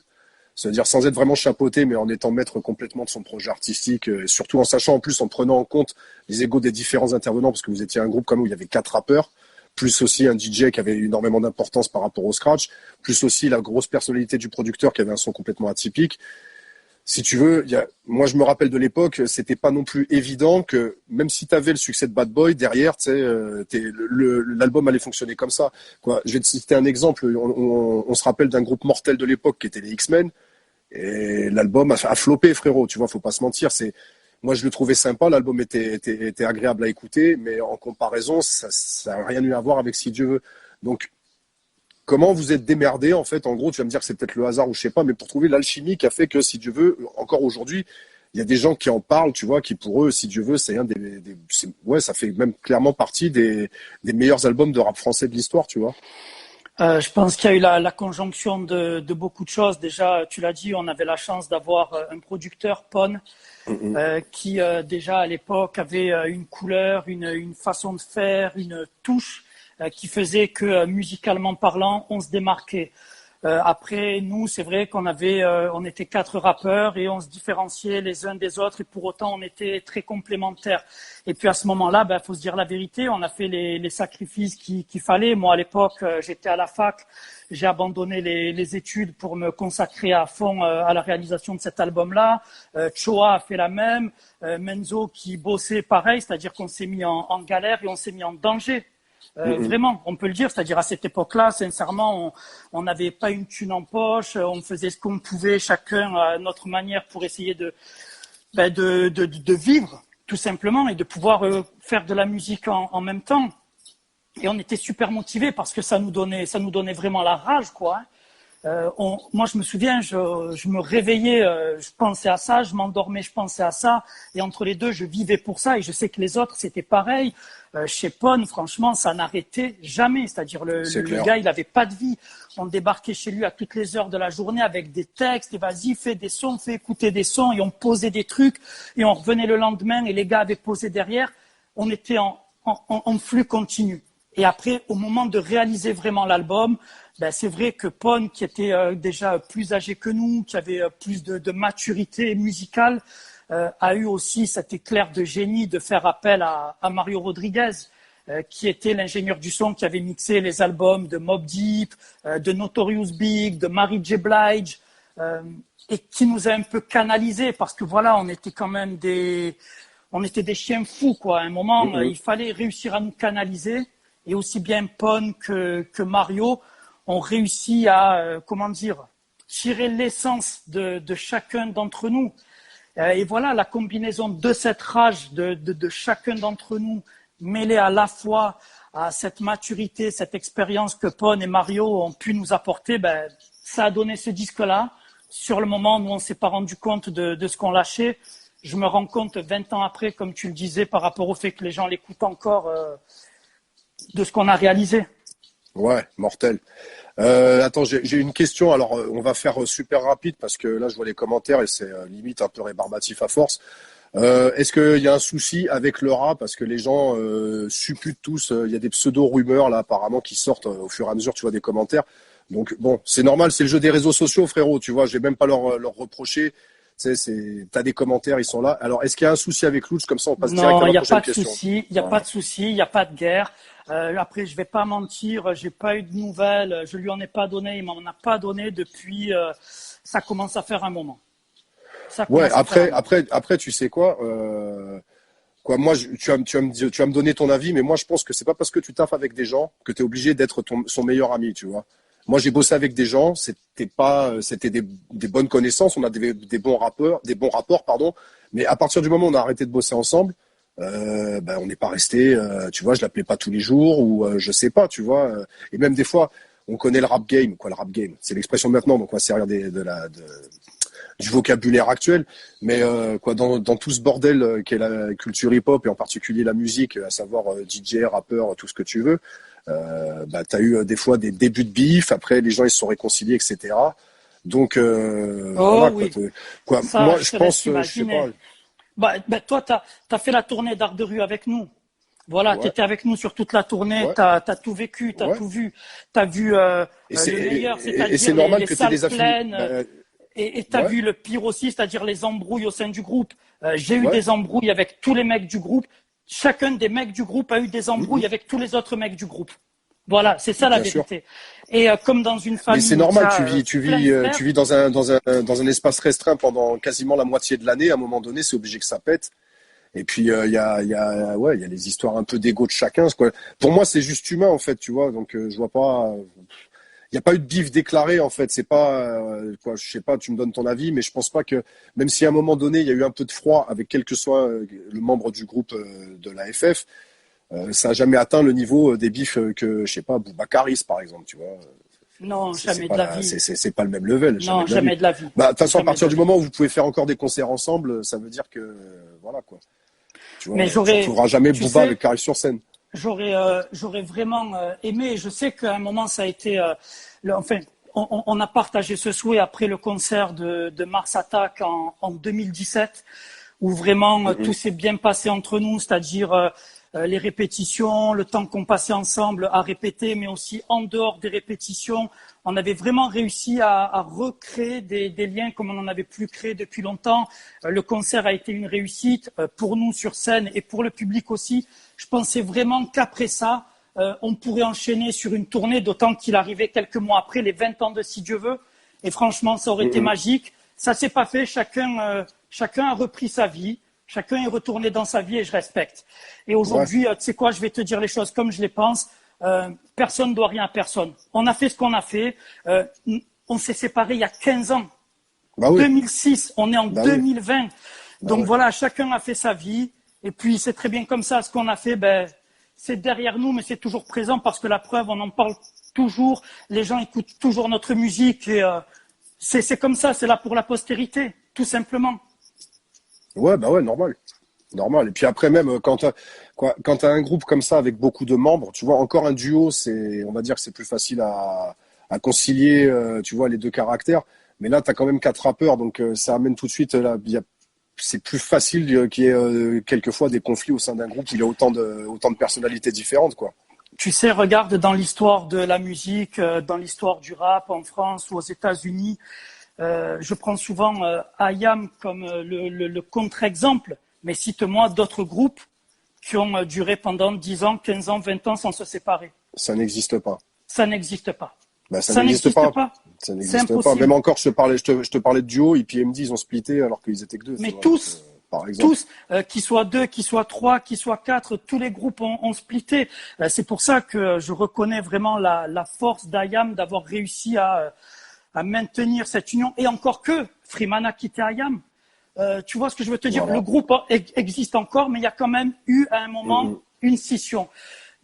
c'est-à-dire sans être vraiment chapeauté, mais en étant maître complètement de son projet artistique, et surtout en sachant en plus, en prenant en compte les égos des différents intervenants, parce que vous étiez un groupe comme où il y avait 4 rappeurs, plus aussi un DJ qui avait énormément d'importance par rapport au scratch, plus aussi la grosse personnalité du producteur qui avait un son complètement atypique. Si tu veux, moi je me rappelle de l'époque, c'était pas non plus évident que même si tu avais le succès de Bad Boy derrière, tu sais, l'album allait fonctionner comme ça. Quoi. Je vais te citer un exemple. On se rappelle d'un groupe mortel de l'époque qui était les X-Men, et l'album a floppé, frérot. Tu vois, faut pas se mentir. Moi, je le trouvais sympa. L'album était agréable à écouter, mais en comparaison, ça n'a rien eu à voir avec Si Dieu veut. Donc, comment vous êtes démerdé, en fait, en gros, tu vas me dire que c'est peut-être le hasard ou je sais pas, mais pour trouver l'alchimie qui a fait que, si Dieu veut, encore aujourd'hui, il y a des gens qui en parlent, tu vois, qui pour eux, si Dieu veut, c'est ouais, ça fait même clairement partie des meilleurs albums de rap français de l'histoire, tu vois. Je pense qu'il y a eu la conjonction de beaucoup de choses. Déjà, tu l'as dit, on avait la chance d'avoir un producteur, Pon, Mhm. qui déjà à l'époque avait une couleur, une façon de faire, une touche qui faisait que musicalement parlant, on se démarquait. Après, nous, c'est vrai on était 4 rappeurs et on se différenciait les uns des autres et pour autant on était très complémentaires. Et puis à ce moment-là, faut se dire la vérité, on a fait les sacrifices qu'il fallait. Moi, à l'époque, j'étais à la fac, j'ai abandonné les études pour me consacrer à fond à la réalisation de cet album-là. Choa a fait la même, Menzo qui bossait pareil, c'est-à-dire qu'on s'est mis en galère et on s'est mis en danger. Mhm. Vraiment, on peut le dire, c'est-à-dire à cette époque-là, sincèrement, on n'avait pas une thune en poche, on faisait ce qu'on pouvait chacun à notre manière pour essayer de vivre tout simplement et de pouvoir faire de la musique en même temps. Et on était super motivés parce que ça nous donnait vraiment la rage, quoi. Moi, je me souviens, je me réveillais, je pensais à ça, je m'endormais, je pensais à ça, et entre les deux, je vivais pour ça, et je sais que les autres, c'était pareil. Chez Pon, franchement, ça n'arrêtait jamais, c'est-à-dire C'est le clair. gars, il n'avait pas de vie. On débarquait chez lui à toutes les heures de la journée avec des textes, et vas-y, fais des sons, fais écouter des sons, et on posait des trucs, et on revenait le lendemain, et les gars avaient posé derrière. On était en flux continu. Et après, au moment de réaliser vraiment l'album, c'est vrai que Pon, qui était déjà plus âgé que nous, qui avait plus de maturité musicale, a eu aussi cet éclair de génie de faire appel à Mario Rodriguez, qui était l'ingénieur du son qui avait mixé les albums de Mobb Deep, de Notorious Big, de Mary J. Blige, et qui nous a un peu canalisés parce que voilà, on était quand même on était des chiens fous, quoi. À un moment, Mhm. il fallait réussir à nous canaliser. Et aussi bien Pon que Mario ont réussi à, tirer l'essence de chacun d'entre nous. Et voilà, la combinaison de cette rage de chacun d'entre nous, mêlée à la fois à cette maturité, cette expérience que Pon et Mario ont pu nous apporter, ça a donné ce disque-là. Sur le moment, nous, on ne s'est pas rendu compte de ce qu'on lâchait. Je me rends compte 20 ans après, comme tu le disais, par rapport au fait que les gens l'écoutent encore, de ce qu'on a réalisé. Ouais, mortel. Attends, j'ai une question. Alors, on va faire super rapide parce que là, je vois les commentaires et c'est limite un peu rébarbatif à force. Est-ce qu'il y a un souci avec le rap parce que les gens supputent tous, il y a des pseudo-rumeurs là apparemment qui sortent au fur et à mesure, tu vois, des commentaires. Donc bon, c'est normal, c'est le jeu des réseaux sociaux, frérot, tu vois, je vais même pas leur reprocher. Tu sais, t'as des commentaires, ils sont là. Alors, est-ce qu'il y a un souci avec Lutz? Comme ça, on passe direct Non, à il ma n'y a pas prochaine de question. souci, il n'y a pas Voilà. de souci, il n'y a pas de guerre. Après, je vais pas mentir, j'ai pas eu de nouvelles, je lui en ai pas donné, il m'en a pas donné depuis. Ça commence à faire un moment. Ça Ouais, commence à faire un moment. après, tu sais quoi? Quoi, moi, tu vas me donner ton avis, mais moi, je pense que c'est pas parce que tu taffes avec des gens que tu es obligé d'être son meilleur ami, tu vois. Moi, j'ai bossé avec des gens, c'était des bonnes connaissances, on a des bons rappeurs, des bons rapports, pardon. Mais à partir du moment où on a arrêté de bosser ensemble, on n'est pas resté, tu vois, je l'appelais pas tous les jours ou je sais pas, tu vois. Et même des fois, on connaît le rap game, quoi, le rap game, c'est l'expression de maintenant, donc on va se servir du vocabulaire actuel, mais quoi, dans tout ce bordel qu'est la culture hip-hop et en particulier la musique, à savoir DJ, rappeur, tout ce que tu veux, t'as eu des fois des débuts de bif, après les gens ils se sont réconciliés, etc. Donc Oh voilà quoi. oui, Quoi. ça, Moi je je te laisse pense, je sais pas. imaginer. Toi, tu as fait la tournée d'Art de rue avec nous. Voilà, tu Ouais, étais avec nous sur toute la tournée, ouais, tu as tout vécu, tu as ouais. tout vu. Tu as vu Et le meilleur, c'est c'est-à-dire normal les que tu aies salles des affinités. pleines, et tu as Ouais, vu le pire aussi, c'est-à-dire les embrouilles au sein du groupe. J'ai eu ouais. des embrouilles avec tous les mecs du groupe. Chacun des mecs du groupe a eu des embrouilles Mhm, avec tous les autres mecs du groupe. Voilà, c'est ça la bien sûr. vérité. Et comme dans une Mais c'est famille où tu normal, as plein de tu frères, vis dans un espace restreint pendant quasiment la moitié de l'année. À un moment donné, c'est obligé que ça pète. Et puis ouais, il y a les histoires un peu d'ego de chacun. Quoi. Pour moi, c'est juste humain en fait, tu vois. Donc je vois pas. Il n'y a pas eu de bif déclaré en fait. C'est pas quoi. Je sais pas. Tu me donnes ton avis, mais je pense pas que même si à un moment donné il y a eu un peu de froid avec quel que soit le membre du groupe de la FF, ça a jamais atteint le niveau des bifs que je sais pas Boubacaris par exemple, tu vois. non, C'est jamais pas de la vie. c'est pas le même level, jamais Non, de la vie. jamais de la vie. Bah, de toute façon, à Jamais de partir la du vie. moment où vous pouvez faire encore des concerts ensemble, ça veut dire que voilà quoi. Tu Mais vois, tu retrouveras jamais tu Booba sais, avec Caris sur scène. j'aurais vraiment aimé. Je sais qu'à un moment, ça a été, enfin, on a partagé ce souhait après le concert de Mars Attack en 2017, où vraiment tout s'est bien passé entre nous, c'est-à-dire les répétitions, le temps qu'on passait ensemble à répéter, mais aussi en dehors des répétitions. On avait vraiment réussi à recréer des liens comme on n'en avait plus créé depuis longtemps. Le concert a été une réussite pour nous sur scène et pour le public aussi. Je pensais vraiment qu'après ça, on pourrait enchaîner sur une tournée, d'autant qu'il arrivait quelques mois après les 20 ans de Si Dieu veut. Et franchement, ça aurait été magique. Ça s'est pas fait. Chacun a repris sa vie. Chacun est retourné dans sa vie et je respecte. Et aujourd'hui, tu sais quoi, je vais te dire les choses comme je les pense. Personne ne doit rien à personne. On a fait ce qu'on a fait. On s'est séparés il y a 15 ans. Bah oui. 2006, on est en 2020. Oui. Donc voilà, chacun a fait sa vie. Et puis c'est très bien comme ça. Ce qu'on a fait, c'est derrière nous, mais c'est toujours présent parce que la preuve, on en parle toujours. Les gens écoutent toujours notre musique. Et c'est comme ça, c'est là pour la postérité, tout simplement. Ouais, bah ouais, normal. Normal. Et puis après même, quand t'as un groupe comme ça avec beaucoup de membres, tu vois, encore un duo, on va dire que c'est plus facile à concilier, tu vois, les deux caractères. Mais là, t'as quand même quatre rappeurs, donc ça amène tout de suite, là, c'est plus facile qu'il y ait quelquefois des conflits au sein d'un groupe où il y a autant de personnalités différentes, quoi. Tu sais, regarde dans l'histoire de la musique, dans l'histoire du rap en France ou aux États-Unis, je prends souvent IAM comme le contre-exemple, mais cite-moi d'autres groupes qui ont duré pendant 10 ans, 15 ans, 20 ans sans se séparer. Ça n'existe pas. Ça n'existe pas. Bah, ça n'existe pas. Ça n'existe pas. Même encore, je te parlais de duo, EPMD, ils ont splitté alors qu'ils étaient que deux. Mais tous, par exemple. qu'ils soient deux, qu'ils soient trois, qu'ils soient quatre, tous les groupes ont splitté. C'est pour ça que je reconnais vraiment la force d'IAM d'avoir réussi à maintenir cette union. Et encore que Freeman a quitté IAM. Tu vois ce que je veux te dire? Voilà. Le groupe existe encore, mais il y a quand même eu à un moment une scission.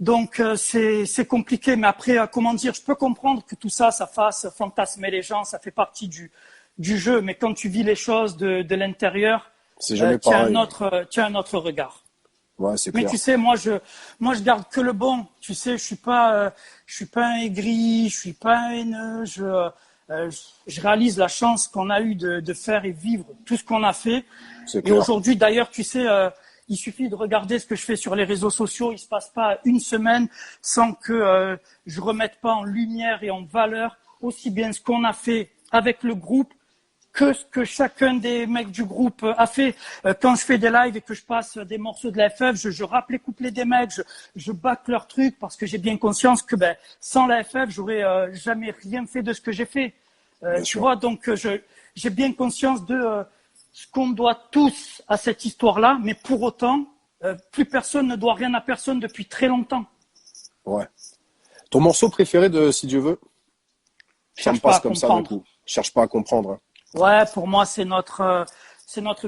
Donc c'est compliqué, mais après, comment dire, je peux comprendre que tout ça, ça fasse fantasmer les gens, ça fait partie du jeu, mais quand tu vis les choses de l'intérieur, tu as un autre regard. Ouais, c'est clair. Mais tu sais, moi je garde que le bon. Tu sais, je suis pas un aigri, je suis pas un haineux, je réalise la chance qu'on a eue de faire et vivre tout ce qu'on a fait. Et aujourd'hui, d'ailleurs, tu sais, il suffit de regarder ce que je fais sur les réseaux sociaux. Il se passe pas une semaine sans que je remette pas en lumière et en valeur aussi bien ce qu'on a fait avec le groupe que ce que chacun des mecs du groupe a fait. Quand je fais des lives et que je passe des morceaux de la FF, je rappe les couplets des mecs, je back leurs trucs parce que j'ai bien conscience que sans la FF, j'aurais jamais rien fait de ce que j'ai fait. Tu vois, donc j'ai bien conscience de ce qu'on doit tous à cette histoire-là, mais pour autant, plus personne ne doit rien à personne depuis très longtemps. Ouais. Ton morceau préféré de Si Dieu veut? Ça me passe comme ça d'un coup. Cherche pas à comprendre. Ouais, pour moi, c'est notre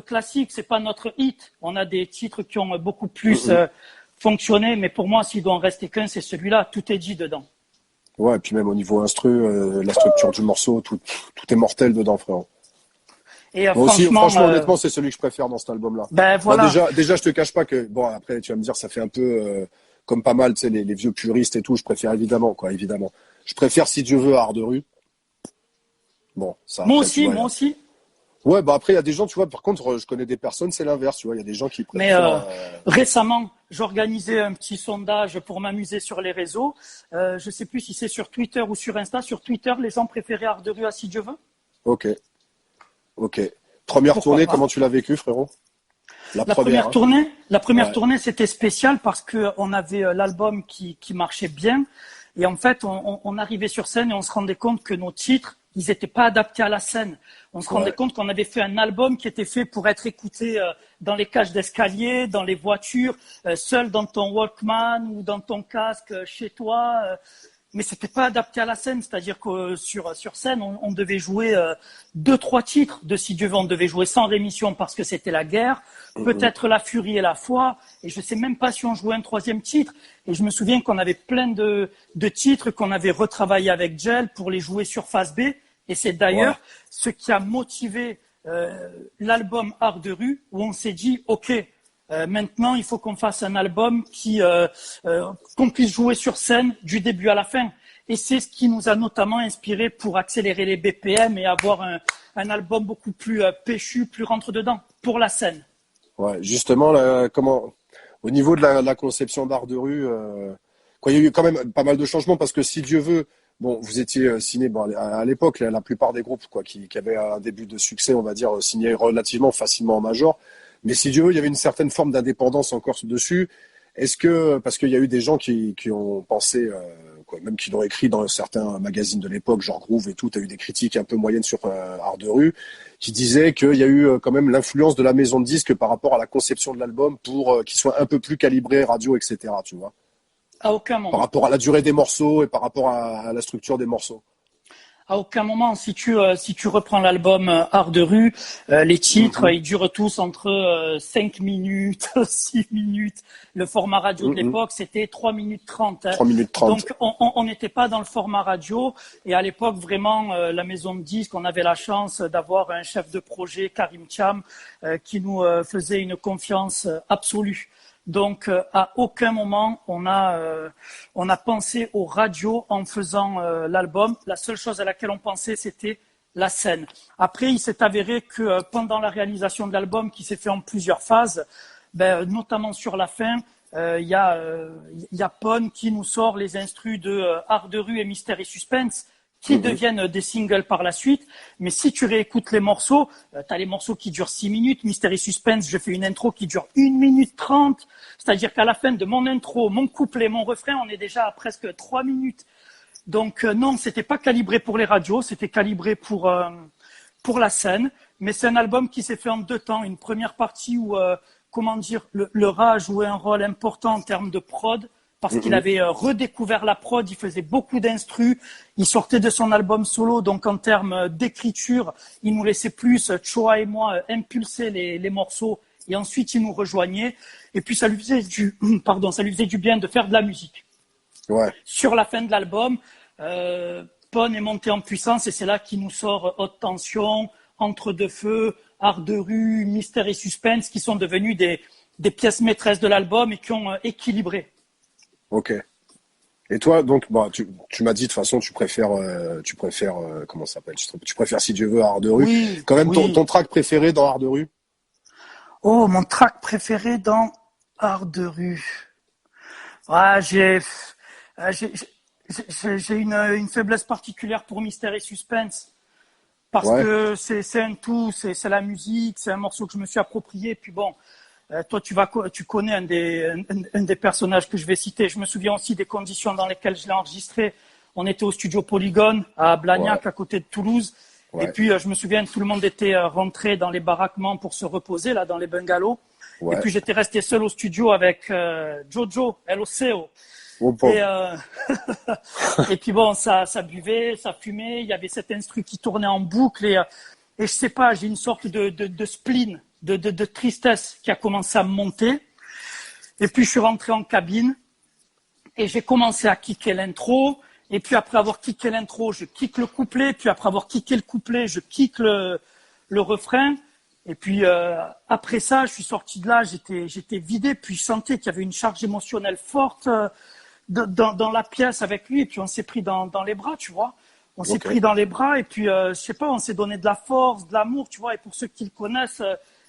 classique, c'est pas notre hit. On a des titres qui ont beaucoup plus fonctionné, mais pour moi, s'il doit en rester qu'un, c'est celui-là. Tout est dit dedans. Ouais, et puis même au niveau instru, la structure du morceau, tout est mortel dedans, frérot. Et franchement, honnêtement, c'est celui que je préfère dans cet album-là. Voilà. Bon, déjà, je te cache pas que, bon, après, tu vas me dire, ça fait un peu comme pas mal, tu sais, les vieux puristes et tout. Je préfère évidemment. Je préfère Si Dieu veut à Art de rue. Bon, ça. Moi aussi. Ouais, bah après, il y a des gens, tu vois, par contre, je connais des personnes, c'est l'inverse, tu vois, il y a des gens qui préfèrent. Mais récemment, j'organisais un petit sondage pour m'amuser sur les réseaux. Je sais plus si c'est sur Twitter ou sur Insta. Sur Twitter, les gens préféraient Art de rue à Si Dieu veut. Ok. Première tournée, comment tu l'as vécu, frérot? La première tournée, c'était spécial parce que on avait l'album qui marchait bien. Et en fait, on arrivait sur scène et on se rendait compte que nos titres, ils n'étaient pas adaptés à la scène. On se rendait compte qu'on avait fait un album qui était fait pour être écouté dans les cages d'escalier, dans les voitures, seul dans ton Walkman ou dans ton casque chez toi. Mais c'était pas adapté à la scène, c'est-à-dire que sur scène, on devait jouer 2-3 titres de Si Dieu veut. On devait jouer Sans rémission parce que c'était la guerre, peut-être La furie et la foi, et je sais même pas si on jouait un troisième titre. Et je me souviens qu'on avait plein de titres qu'on avait retravaillé avec Gel pour les jouer sur Face B, et c'est d'ailleurs ce qui a motivé l'album Art de rue, où on s'est dit, ok, Maintenant, il faut qu'on fasse un album qu'on puisse jouer sur scène du début à la fin. Et c'est ce qui nous a notamment inspiré pour accélérer les BPM et avoir un album beaucoup plus péchu, plus rentre-dedans, pour la scène. Ouais, justement, là, au niveau de la conception d'art de rue, quoi, il y a eu quand même pas mal de changements parce que si Dieu veut, bon, vous étiez signé, bon, à l'époque, la plupart des groupes, quoi, qui avaient un début de succès, on va dire, signaient relativement facilement en major. Mais si Dieu veut, il y avait une certaine forme d'indépendance encore dessus. Est-ce que, parce qu'il y a eu des gens qui ont pensé, quoi, même qui l'ont écrit dans certains magazines de l'époque, genre Groove et tout, tu as eu des critiques un peu moyennes sur Art de rue, qui disaient qu'il y a eu quand même l'influence de la maison de disques par rapport à la conception de l'album pour qu'il soit un peu plus calibré radio, etc. Tu vois, À aucun par moment. rapport à la durée des morceaux et par rapport à la structure des morceaux. À aucun moment, si tu reprends l'album Art de rue, les titres, ils durent tous entre 5 minutes, 6 minutes. Le format radio de l'époque, c'était 3 minutes 30. 3 minutes 30. Donc, on n'était pas dans le format radio. Et à l'époque, vraiment, la maison de disques, on avait la chance d'avoir un chef de projet, Karim Cham, qui nous faisait une confiance absolue. Donc, à aucun moment, on a pensé aux radios en faisant l'album. La seule chose à laquelle on pensait, c'était la scène. Après, il s'est avéré que pendant la réalisation de l'album, qui s'est fait en plusieurs phases, notamment sur la fin, il y a Pon qui nous sort les instrus de Art de rue et Mystère et Suspense, qui deviennent des singles par la suite. Mais si tu réécoutes les morceaux, tu as les morceaux qui durent 6 minutes. Mystère et Suspense, je fais une intro qui dure 1 minute 30. C'est-à-dire qu'à la fin de mon intro, mon couplet, mon refrain, on est déjà à presque 3 minutes. Donc non, c'était pas calibré pour les radios, c'était calibré pour la scène. Mais c'est un album qui s'est fait en 2 temps. Une première partie où, le Rat jouait un rôle important en termes de prod, parce qu'il avait redécouvert la prod, il faisait beaucoup d'instrus, il sortait de son album solo, donc en termes d'écriture, il nous laissait plus, Choa et moi, impulser les morceaux, et ensuite il nous rejoignait, et puis ça lui faisait du bien de faire de la musique. Ouais. Sur la fin de l'album, Pon est monté en puissance, et c'est là qu'il nous sort Haute Tension, Entre deux feux, Art de rue, Mystère et Suspense, qui sont devenus des pièces maîtresses de l'album et qui ont équilibré. Ok. Et toi, donc, bah, tu m'as dit de toute façon, tu préfères, comment ça s'appelle? Tu préfères Si Dieu veut Art de rue. Oui, Quand même, oui. ton track préféré dans Art de rue? Oh, mon track préféré dans Art de rue. Ouais, j'ai une faiblesse particulière pour Mystère et Suspense. Parce Ouais. que c'est un tout, c'est la musique, c'est un morceau que je me suis approprié. Puis bon, toi, tu connais un des personnages que je vais citer. Je me souviens aussi des conditions dans lesquelles je l'ai enregistré. On était au studio Polygone à Blagnac, Ouais. à côté de Toulouse. Et Ouais. puis, je me souviens, tout le monde était rentré dans les baraquements pour se reposer, là, dans les bungalows. Et Ouais. puis, j'étais resté seul au studio avec Jojo, LOCO. Bon, Et, pauvre. et puis bon, ça buvait, ça fumait. Il y avait cet instru qui tournait en boucle. Et je sais pas, j'ai une sorte de spleen, de tristesse qui a commencé à me monter. Et puis, je suis rentré en cabine et j'ai commencé à kicker l'intro. Et puis, après avoir kické l'intro, je kick le couplet. Puis, après avoir kické le couplet, je kick le refrain. Et puis, après ça, je suis sorti de là, j'étais vidé. Puis, je sentais qu'il y avait une charge émotionnelle forte dans la pièce avec lui. Et puis, on s'est pris dans les bras, tu vois. On s'est pris dans les bras. Et puis, je sais pas, on s'est donné de la force, de l'amour, tu vois. Et pour ceux qui le connaissent,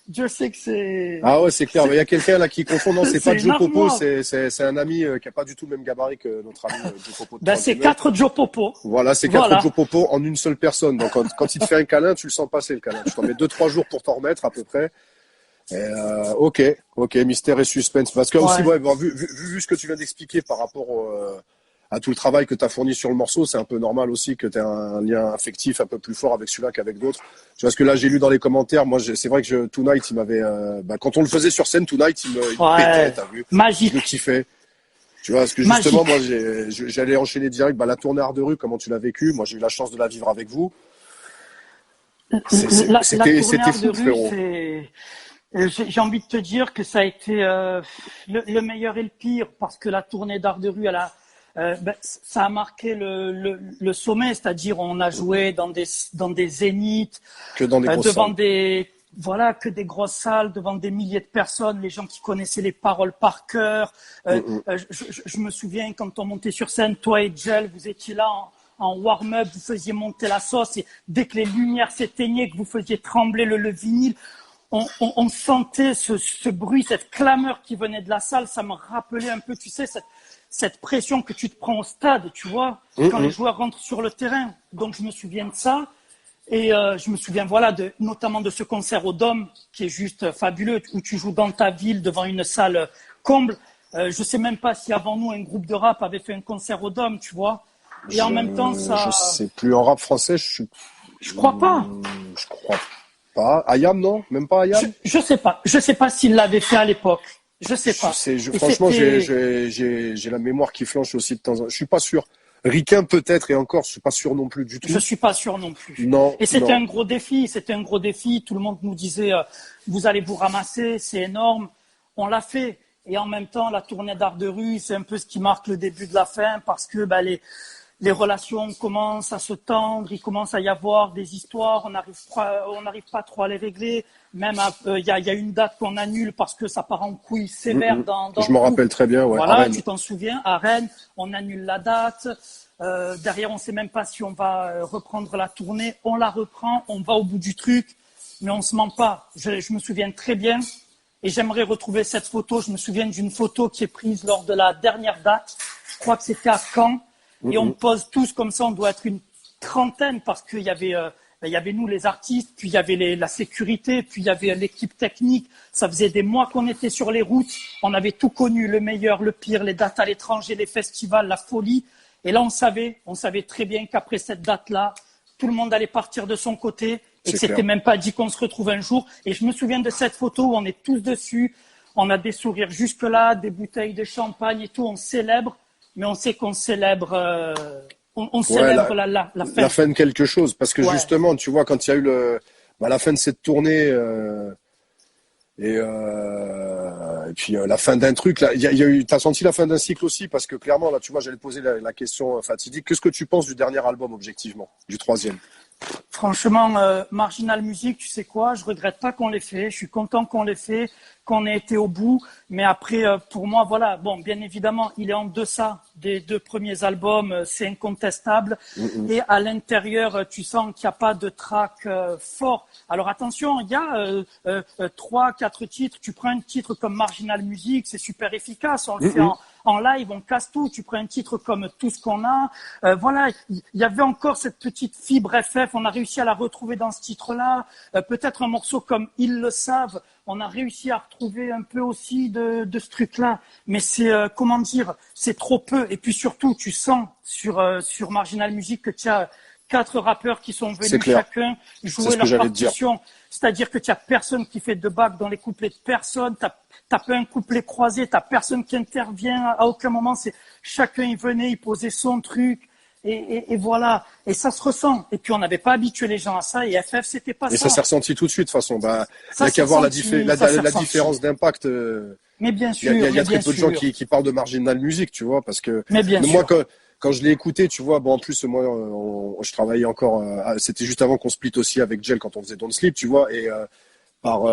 Dieu sait que c'est... Ah ouais, c'est clair. Il y a quelqu'un là qui confond. Non, c'est pas C'est Joe Popo, énorme. c'est un ami qui a pas du tout le même gabarit que notre ami Joe Popo de Ben, c'est Troisième œil. 4 Joe Popo. Voilà, c'est 4 Voilà. Joe Popo en une seule personne. Donc quand il te fait un câlin, tu le sens passer le câlin. Tu t'en mets 2-3 jours pour t'en remettre à peu près. Et, ok, mystère et suspense. Parce que aussi, Ouais. ouais, bon, vu ce que tu viens d'expliquer par rapport à tout le travail que tu as fourni sur le morceau, c'est un peu normal aussi que tu aies un lien affectif un peu plus fort avec celui-là qu'avec d'autres. Tu vois, ce que là, j'ai lu dans les commentaires, moi, c'est vrai que Tonight, il m'avait... quand on le faisait sur scène, Tonight, il me pétait, t'as vu? Je le Magique. kiffais. Tu vois, parce que justement, moi, j'allais enchaîner direct la tournée Art de rue, comment tu l'as vécu. Moi, j'ai eu la chance de la vivre avec vous. La C'était tournée Art de fou, rue, frérot. j'ai envie de te dire que ça a été le meilleur et le pire, parce que la tournée d'Art de rue, ça a marqué le sommet, c'est-à-dire on a joué dans des zéniths, Que dans des grosses devant salles. voilà, que des grosses salles devant des milliers de personnes, les gens qui connaissaient les paroles par cœur. Je me souviens quand on montait sur scène, toi et Gel, vous étiez là en warm-up, vous faisiez monter la sauce et dès que les lumières s'éteignaient, que vous faisiez trembler le vinyle, on sentait ce bruit, cette clameur qui venait de la salle. Ça me rappelait un peu, tu sais, cette pression que tu te prends au stade, tu vois, quand les joueurs rentrent sur le terrain. Donc je me souviens de ça. Et je me souviens, voilà, notamment de ce concert au Dôme, qui est juste fabuleux, où tu joues dans ta ville devant une salle comble. Je sais même pas si avant nous, un groupe de rap avait fait un concert au Dôme, tu vois. Et en même temps, ça... Je sais plus, en rap français, Je crois pas. Je crois pas. Ayam, non? Même pas Ayam? Je sais pas. Je sais pas s'il l'avait fait à l'époque. Je sais pas. Franchement, j'ai la mémoire qui flanche aussi de temps en temps. Je suis pas sûr. Ricain peut-être, et encore, je suis pas sûr non plus du tout. Je suis pas sûr non plus. Non. Et c'était un gros défi. C'était un gros défi. Tout le monde nous disait, vous allez vous ramasser, c'est énorme. On l'a fait. Et en même temps, la tournée d'art de rue, c'est un peu ce qui marque le début de la fin, parce que les relations commencent à se tendre, il commence à y avoir des histoires, on n'arrive pas trop à les régler. Même il y a une date qu'on annule parce que ça part en couille sévère dans je m'en rappelle très bien, ouais. Voilà, tu t'en souviens, à Rennes, on annule la date. Derrière, on sait même pas si on va reprendre la tournée. On la reprend, on va au bout du truc, mais on se ment pas. Je me souviens très bien et j'aimerais retrouver cette photo. Je me souviens d'une photo qui est prise lors de la dernière date. Je crois que c'était à Caen. Et on pose tous comme ça, on doit être une trentaine parce qu'il y avait nous les artistes, puis il y avait la sécurité, puis il y avait l'équipe technique. Ça faisait des mois qu'on était sur les routes, on avait tout connu, le meilleur, le pire, les dates à l'étranger, les festivals, la folie. Et là on savait très bien qu'après cette date-là, tout le monde allait partir de son côté et que c'était même pas dit qu'on se retrouve un jour. Et je me souviens de cette photo où on est tous dessus, on a des sourires jusque-là, des bouteilles de champagne et tout, on célèbre. Mais on sait qu'on célèbre, on célèbre la fin. La fin de quelque chose. Parce que justement, tu vois, quand il y a eu la fin de cette tournée et puis la fin d'un truc, là, il y a eu, t'as senti la fin d'un cycle aussi, parce que clairement, là, tu vois, j'allais te poser la question fatidique. Qu'est-ce que tu penses du dernier album, objectivement, du troisième? Franchement, Marginal Music, tu sais quoi, je regrette pas qu'on l'ait fait. Je suis content qu'on l'ait fait, qu'on ait été au bout. Mais après, pour moi, voilà, bon, bien évidemment, il est en deçà des deux premiers albums, c'est incontestable. Et à l'intérieur, tu sens qu'il n'y a pas de track fort. Alors attention, il y a 3-4 titres. Tu prends un titre comme Marginal Music, c'est super efficace. On le fait en live, on casse tout. Tu prends un titre comme Tout ce qu'on a. Voilà, il y avait encore cette petite fibre FF. On a réussi à la retrouver dans ce titre-là. Peut-être un morceau comme Ils le savent. On a réussi à retrouver un peu aussi de ce truc-là. Mais c'est, comment dire, c'est trop peu. Et puis surtout, tu sens sur Marginal Music que tu as 4 rappeurs qui sont venus chacun jouer leur partition. C'est-à-dire que tu n'as personne qui fait de bac dans les couplets de personne. T'as pas un couplet croisé, t'as personne qui intervient à aucun moment. C'est chacun il venait, il posait son truc et voilà. Et ça se ressent. Et puis on n'avait pas habitué les gens à ça. Et FF c'était pas ça. Et ça s'est ressenti tout de suite de toute façon. Bah, il y a qu'à voir la différence d'impact. Mais bien sûr, il y a très peu de gens qui parlent de Marginal Music, tu vois, parce que moi quand je l'ai écouté, tu vois, bon en plus moi je travaillais encore, c'était juste avant qu'on split aussi avec Gel quand on faisait Don't Sleep, tu vois, et par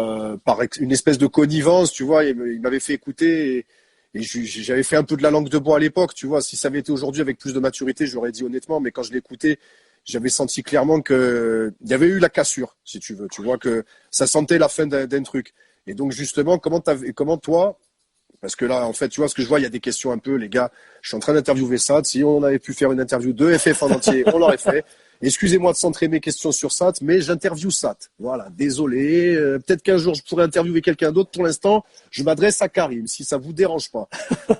une espèce de connivence, tu vois, il m'avait fait écouter et j'avais fait un peu de la langue de bois à l'époque, tu vois. Si ça avait été aujourd'hui avec plus de maturité, j'aurais dit honnêtement, mais quand je l'écoutais, j'avais senti clairement que il y avait eu la cassure, si tu veux, tu vois, que ça sentait la fin d'un truc. Et donc justement, comment toi, parce que là, en fait, tu vois, ce que je vois, il y a des questions un peu, les gars. Je suis en train d'interviewer Sat. Si on avait pu faire une interview de FF en entier, on l'aurait fait. Excusez-moi de centrer mes questions sur Sat, mais j'interviewe Sat. Voilà, désolé. Peut-être qu'un jour, je pourrais interviewer quelqu'un d'autre. Pour l'instant, je m'adresse à Karim, si ça vous dérange pas.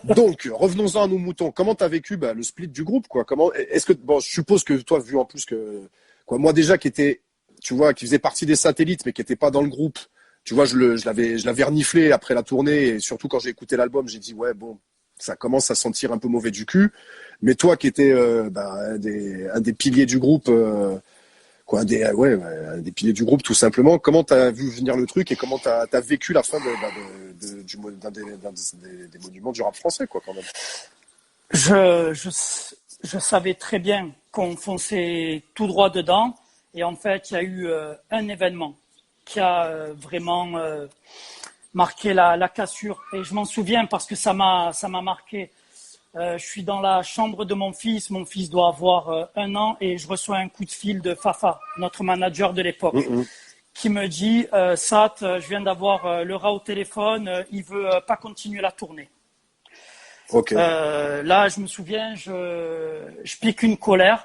Donc, revenons-en à nos moutons. Comment t'as vécu le split du groupe, quoi? Est-ce que, bon, je suppose que toi, vu en plus que, quoi, moi déjà qui faisait partie des satellites, mais qui était pas dans le groupe. Tu vois, je l'avais reniflé après la tournée et surtout quand j'ai écouté l'album, j'ai dit ouais bon, ça commence à sentir un peu mauvais du cul. Mais toi qui étais un des piliers du groupe, un des piliers du groupe tout simplement. Comment t'as vu venir le truc et comment t'as vécu la fin d'un des monuments du rap français, quoi, quand même. Je savais très bien qu'on fonçait tout droit dedans et en fait il y a eu un événement qui a vraiment marqué la cassure. Et je m'en souviens parce que ça m'a marqué. Je suis dans la chambre de mon fils doit avoir 1 an et je reçois un coup de fil de Fafa, notre manager de l'époque, qui me dit Sat, je viens d'avoir le rat au téléphone, il veut pas continuer la tournée. Ok. Là, je me souviens, je pique une colère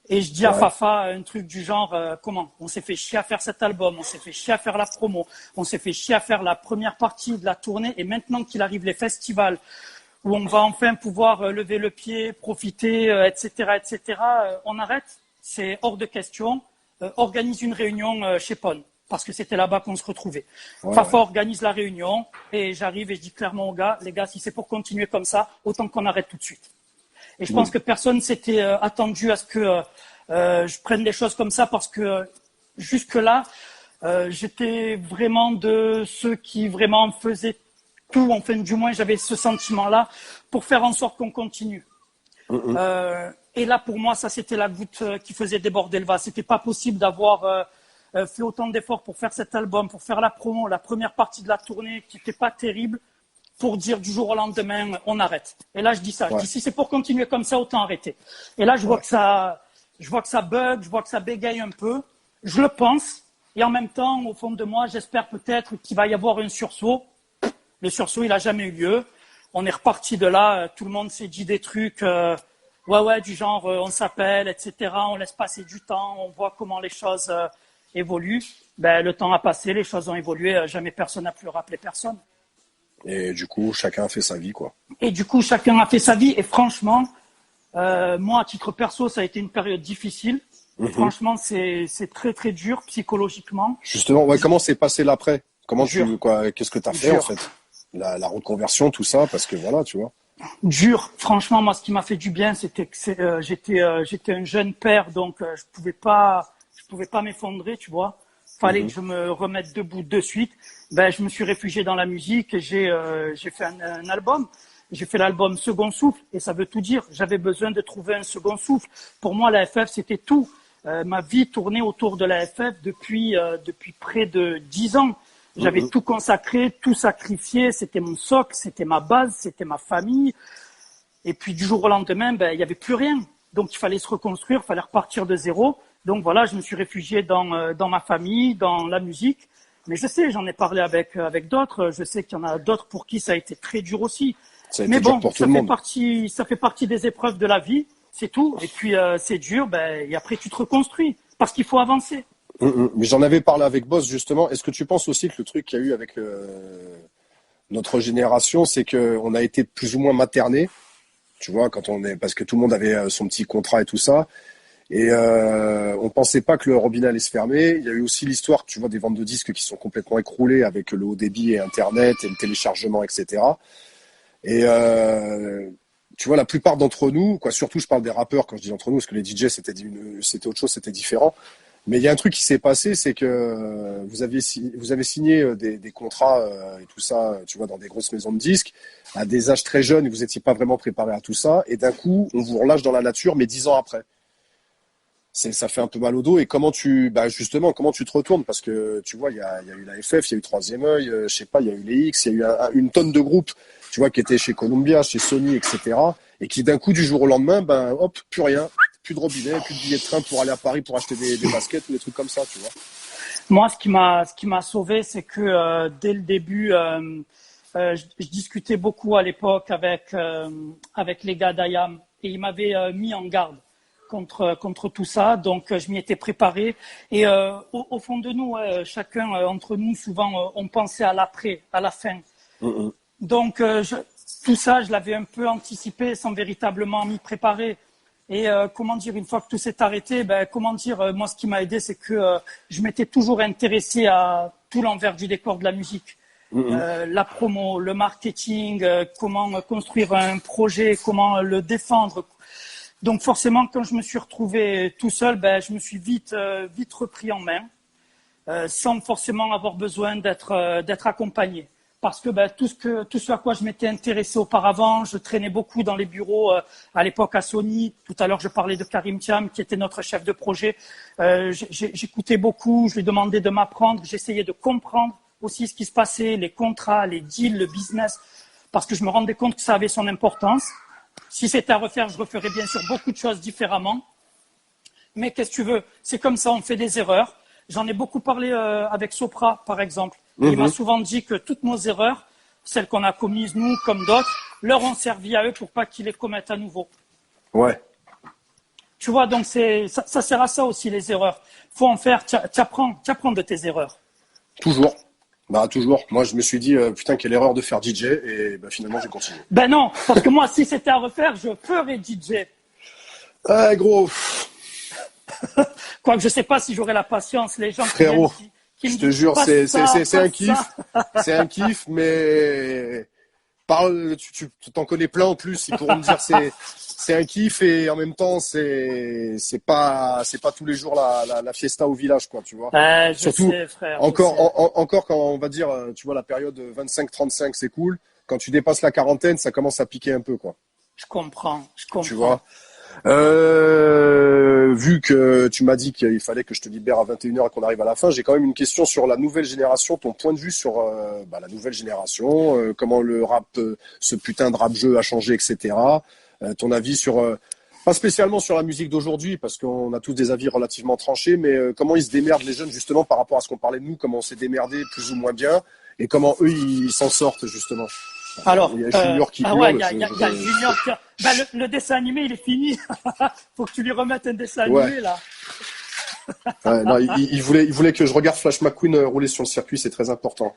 et je dis à Fafa un truc du genre comment on s'est fait chier à faire cet album, on s'est fait chier à faire la promo, on s'est fait chier à faire la première partie de la tournée et maintenant qu'il arrive les festivals où on va enfin pouvoir lever le pied, profiter, etc., on arrête, c'est hors de question. Organise une réunion chez Pon, parce que c'était là-bas qu'on se retrouvait. Fafa organise la réunion et j'arrive et je dis clairement aux gars, les gars, si c'est pour continuer comme ça, autant qu'on arrête tout de suite. Et je pense que personne s'était attendu à ce que je prenne des choses comme ça parce que jusque-là, j'étais vraiment de ceux qui vraiment faisaient tout, enfin du moins j'avais ce sentiment-là pour faire en sorte qu'on continue. Et là pour moi ça c'était la goutte qui faisait déborder le vase. C'était pas possible d'avoir fait autant d'efforts pour faire cet album, pour faire la promo, la première partie de la tournée qui n'était pas terrible, pour dire du jour au lendemain on arrête. Et là je dis ça, je dis si c'est pour continuer comme ça autant arrêter. Et là je vois que ça bug, je vois que ça bégaye un peu, je le pense et en même temps au fond de moi j'espère peut-être qu'il va y avoir un sursaut. Le sursaut, il n'a jamais eu lieu. On est reparti de là. Tout le monde s'est dit des trucs, du genre on s'appelle, etc. On laisse passer du temps, on voit comment les choses évoluent. Ben, le temps a passé, les choses ont évolué. Jamais personne n'a plus rappelé personne. Et du coup, chacun a fait sa vie, quoi. Et du coup, chacun a fait sa vie. Et franchement, moi, à titre perso, ça a été une période difficile. Franchement, c'est très, très dur psychologiquement. Justement, comment s'est passé l'après? Qu'est-ce que tu as fait, en fait? La reconversion, tout ça, parce que voilà, tu vois. Dur, franchement, moi, ce qui m'a fait du bien, c'était que j'étais un jeune père, donc je pouvais pas m'effondrer, tu vois. Fallait que je me remette debout de suite. Ben, je me suis réfugié dans la musique et j'ai fait un album. J'ai fait l'album Second Souffle et ça veut tout dire. J'avais besoin de trouver un second souffle. Pour moi, la FF, c'était tout. Ma vie tournait autour de la FF depuis près de 10 ans. J'avais tout consacré, tout sacrifié. C'était mon socle, c'était ma base, c'était ma famille. Et puis du jour au lendemain, ben il y avait plus rien. Donc il fallait se reconstruire, il fallait repartir de zéro. Donc voilà, je me suis réfugié dans ma famille, dans la musique. Mais je sais, j'en ai parlé avec d'autres. Je sais qu'il y en a d'autres pour qui ça a été très dur aussi. Mais bon, ça fait partie des épreuves de la vie, c'est tout. Et puis c'est dur, et après tu te reconstruis parce qu'il faut avancer. Mais j'en avais parlé avec Boss justement. Est-ce que tu penses aussi que le truc qu'il y a eu avec notre génération, c'est qu'on a été plus ou moins materné, tu vois, parce que tout le monde avait son petit contrat et tout ça, et on pensait pas que le robinet allait se fermer. Il y a eu aussi l'histoire, tu vois, des ventes de disques qui sont complètement écroulées avec le haut débit et Internet et le téléchargement, etc. Et tu vois, la plupart d'entre nous, surtout je parle des rappeurs quand je dis entre nous, parce que les DJ c'était autre chose, c'était différent. Mais il y a un truc qui s'est passé, c'est que vous avez signé des contrats et tout ça, tu vois, dans des grosses maisons de disques, à des âges très jeunes, et vous n'étiez pas vraiment préparé à tout ça, et d'un coup, on vous relâche dans la nature, mais 10 ans après. Ça fait un peu mal au dos. Et comment tu te retournes? Parce que tu vois, il y a eu la FF, il y a eu Troisième Œil, je sais pas, il y a eu les X, il y a eu une tonne de groupes, tu vois, qui étaient chez Columbia, chez Sony, etc. Et qui d'un coup, du jour au lendemain, hop, plus rien. Plus de robinet, plus de billets de train pour aller à Paris pour acheter des baskets ou des trucs comme ça, tu vois. Moi, ce qui m'a sauvé, c'est que dès le début, je discutais beaucoup à l'époque avec les gars d'IAM et ils m'avaient mis en garde contre tout ça. Donc, je m'y étais préparé. Et au fond de nous, chacun entre nous, souvent, on pensait à l'après, à la fin. Donc, tout ça, je l'avais un peu anticipé sans véritablement m'y préparer. Et une fois que tout s'est arrêté, moi ce qui m'a aidé, c'est que je m'étais toujours intéressé à tout l'envers du décor de la musique. La promo, le marketing, comment construire un projet, comment le défendre. Donc forcément, quand je me suis retrouvé tout seul, je me suis vite repris en main, sans forcément avoir besoin d'être accompagné. parce que tout ce à quoi je m'étais intéressé auparavant, je traînais beaucoup dans les bureaux à l'époque à Sony. Tout à l'heure, je parlais de Karim Thiam, qui était notre chef de projet. J'écoutais beaucoup, je lui demandais de m'apprendre, j'essayais de comprendre aussi ce qui se passait, les contrats, les deals, le business, parce que je me rendais compte que ça avait son importance. Si c'était à refaire, je referais bien sûr beaucoup de choses différemment. Mais qu'est-ce que tu veux? C'est comme ça, on fait des erreurs. J'en ai beaucoup parlé avec Sopra, par exemple. Il m'a souvent dit que toutes nos erreurs, celles qu'on a commises, nous comme d'autres, leur ont servi à eux pour pas qu'ils les commettent à nouveau. Ouais. Tu vois, donc ça sert à ça aussi, les erreurs. Faut en faire, tu apprends de tes erreurs. Toujours. Bah, toujours. Moi, je me suis dit, putain, quelle erreur de faire DJ, et bah, finalement, j'ai continué. Ben non, parce que moi, si c'était à refaire, je ferais DJ. Ah, gros. Quoique je sais pas si j'aurais la patience, les gens Frérot, qui me je te disent, jure, pas c'est ça, un pas kiff. ça. C'est un kiff, mais tu t'en connais plein en plus. Ils pourront me dire c'est un kiff et en même temps c'est pas tous les jours la fiesta au village, quoi, tu vois. Surtout sais, frère, encore quand on va dire, tu vois, la période 25-35 c'est cool. Quand tu dépasses la quarantaine, ça commence à piquer un peu, quoi. Je comprends. Tu vois. Vu que tu m'as dit qu'il fallait que je te libère à 21h et qu'on arrive à la fin, j'ai quand même une question sur la nouvelle génération, ton point de vue sur la nouvelle génération, comment le rap, ce putain de rap jeu a changé, etc. Ton avis sur, pas spécialement sur la musique d'aujourd'hui, parce qu'on a tous des avis relativement tranchés, mais comment ils se démerdent les jeunes justement par rapport à ce qu'on parlait de nous, comment on s'est démerdé plus ou moins bien, et comment eux ils s'en sortent justement. Alors, il y a Junior qui hurle, il y a Junior qui... le dessin animé, il est fini. Faut que tu lui remettes un dessin animé, là. Non, il voulait que je regarde Flash McQueen rouler sur le circuit, c'est très important.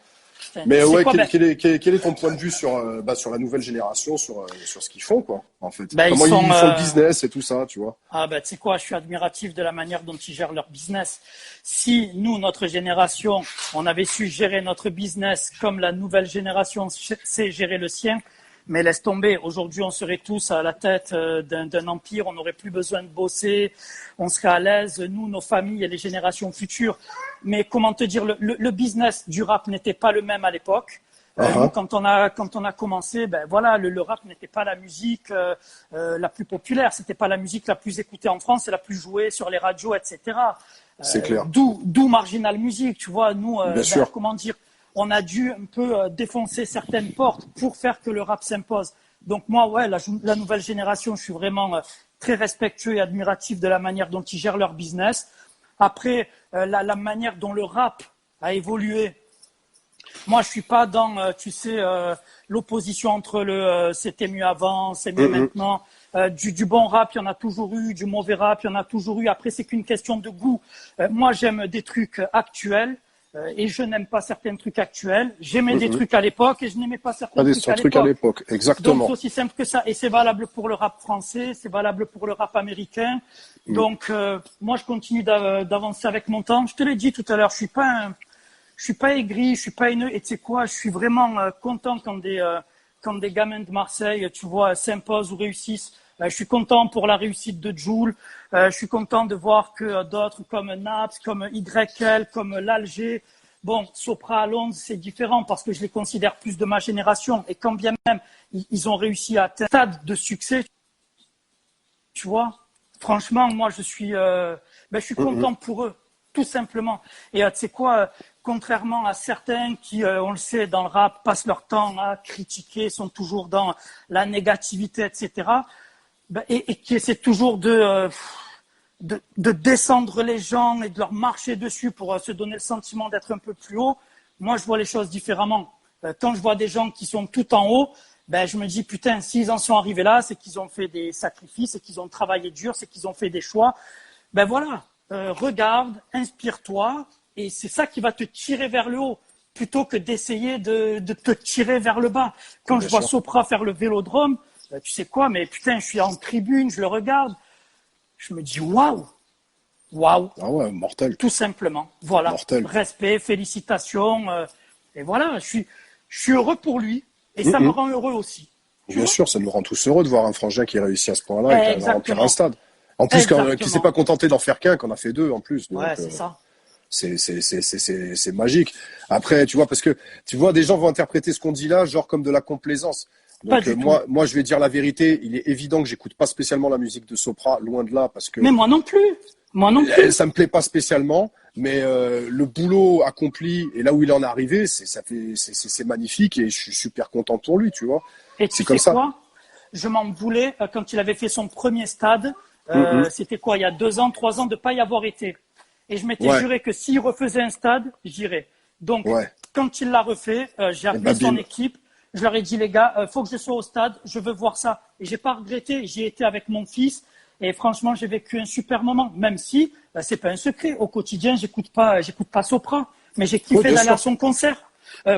Mais ouais, quoi, quel est ton point de vue sur la nouvelle génération, sur ce qu'ils font, quoi, en fait. Comment ils font le business et tout ça, tu vois. Ah tu sais quoi, je suis admiratif de la manière dont ils gèrent leur business. Si nous, notre génération, on avait su gérer notre business comme la nouvelle génération sait gérer le sien, mais laisse tomber. Aujourd'hui, on serait tous à la tête d'un empire, on n'aurait plus besoin de bosser, on serait à l'aise, nous, nos familles et les générations futures. Mais comment te dire, le business du rap n'était pas le même à l'époque. Nous, quand on a commencé, le rap n'était pas la musique la plus populaire, c'était pas la musique la plus écoutée en France et la plus jouée sur les radios, etc. C'est clair. D'où Marginal Music, tu vois. Nous, sûr. comment dire, on a dû un peu défoncer certaines portes pour faire que le rap s'impose. Donc moi, ouais, la nouvelle génération, je suis vraiment très respectueux et admiratif de la manière dont ils gèrent leur business. Après, la manière dont le rap a évolué. Moi, je suis pas dans, l'opposition entre c'était mieux avant, c'est mieux maintenant. Du bon rap, il y en a toujours eu, du mauvais rap, il y en a toujours eu. Après, c'est qu'une question de goût. Moi, j'aime des trucs actuels et je n'aime pas certains trucs actuels. J'aimais des trucs à l'époque et je n'aimais pas certains trucs à l'époque. Exactement. Donc, c'est aussi simple que ça. Et c'est valable pour le rap français, c'est valable pour le rap américain. Donc, moi, je continue d'avancer avec mon temps. Je te l'ai dit tout à l'heure, je suis pas aigri, je suis pas haineux. Et tu sais quoi, je suis vraiment content quand des gamins de Marseille, tu vois, s'imposent ou réussissent. Je suis content pour la réussite de Jul. Je suis content de voir que d'autres comme Naps, comme YL, comme l'Alger, Sopra à Londres, c'est différent parce que je les considère plus de ma génération. Et quand bien même ils ont réussi à atteindre un stade de succès, tu vois, franchement, moi je suis content pour eux, tout simplement. Et tu sais quoi, contrairement à certains qui, on le sait, dans le rap, passent leur temps à critiquer, sont toujours dans la négativité, etc. Et qui essaient toujours de descendre les gens et de leur marcher dessus pour se donner le sentiment d'être un peu plus haut. Moi, je vois les choses différemment. Quand je vois des gens qui sont tout en haut, je me dis, putain, s'ils en sont arrivés là, c'est qu'ils ont fait des sacrifices, c'est qu'ils ont travaillé dur, c'est qu'ils ont fait des choix. Regarde, inspire-toi, et c'est ça qui va te tirer vers le haut, plutôt que d'essayer de te tirer vers le bas. Quand je vois Sopra faire le Vélodrome, tu sais quoi, mais putain, je suis en tribune, je le regarde, je me dis waouh. Ah ouais, mortel. Tout simplement. Voilà. Mortel. Respect, félicitations, et voilà, je suis heureux pour lui, et ça me rend heureux aussi. Bien sûr, ça nous rend tous heureux de voir un frangin qui réussit à ce point-là et qui va remplir un stade. En plus, qui ne s'est pas contenté d'en faire qu'un, qu'on a fait deux en plus. Donc, ouais, c'est ça. C'est magique. Après, tu vois, parce que tu vois, des gens vont interpréter ce qu'on dit là, genre comme de la complaisance. Pas Donc du tout. moi, je vais dire la vérité. Il est évident que j'écoute pas spécialement la musique de Sopra, loin de là, parce que Mais moi non plus. Moi non plus. ça me plaît pas spécialement. Mais le boulot accompli et là où il en est arrivé, c'est magnifique et je suis super content pour lui, tu vois. Et C'est tu comme sais ça. quoi? Je m'en voulais quand il avait fait son premier stade. Mm, C'était quoi, il y a 2 ans, 3 ans, de ne pas y avoir été. Et je m'étais ouais, juré que s'il refaisait un stade, j'irais. Donc, ouais. quand il l'a refait, j'ai Et appelé bah son bim. équipe. Je leur ai dit, les gars, faut que je sois au stade. Je veux voir ça. Et j'ai pas regretté. J'y étais avec mon fils. Et franchement, j'ai vécu un super moment. Même si, c'est pas un secret. Au quotidien, j'écoute pas Sopra. Mais j'ai Oui, kiffé bien d'aller à sûr. son concert.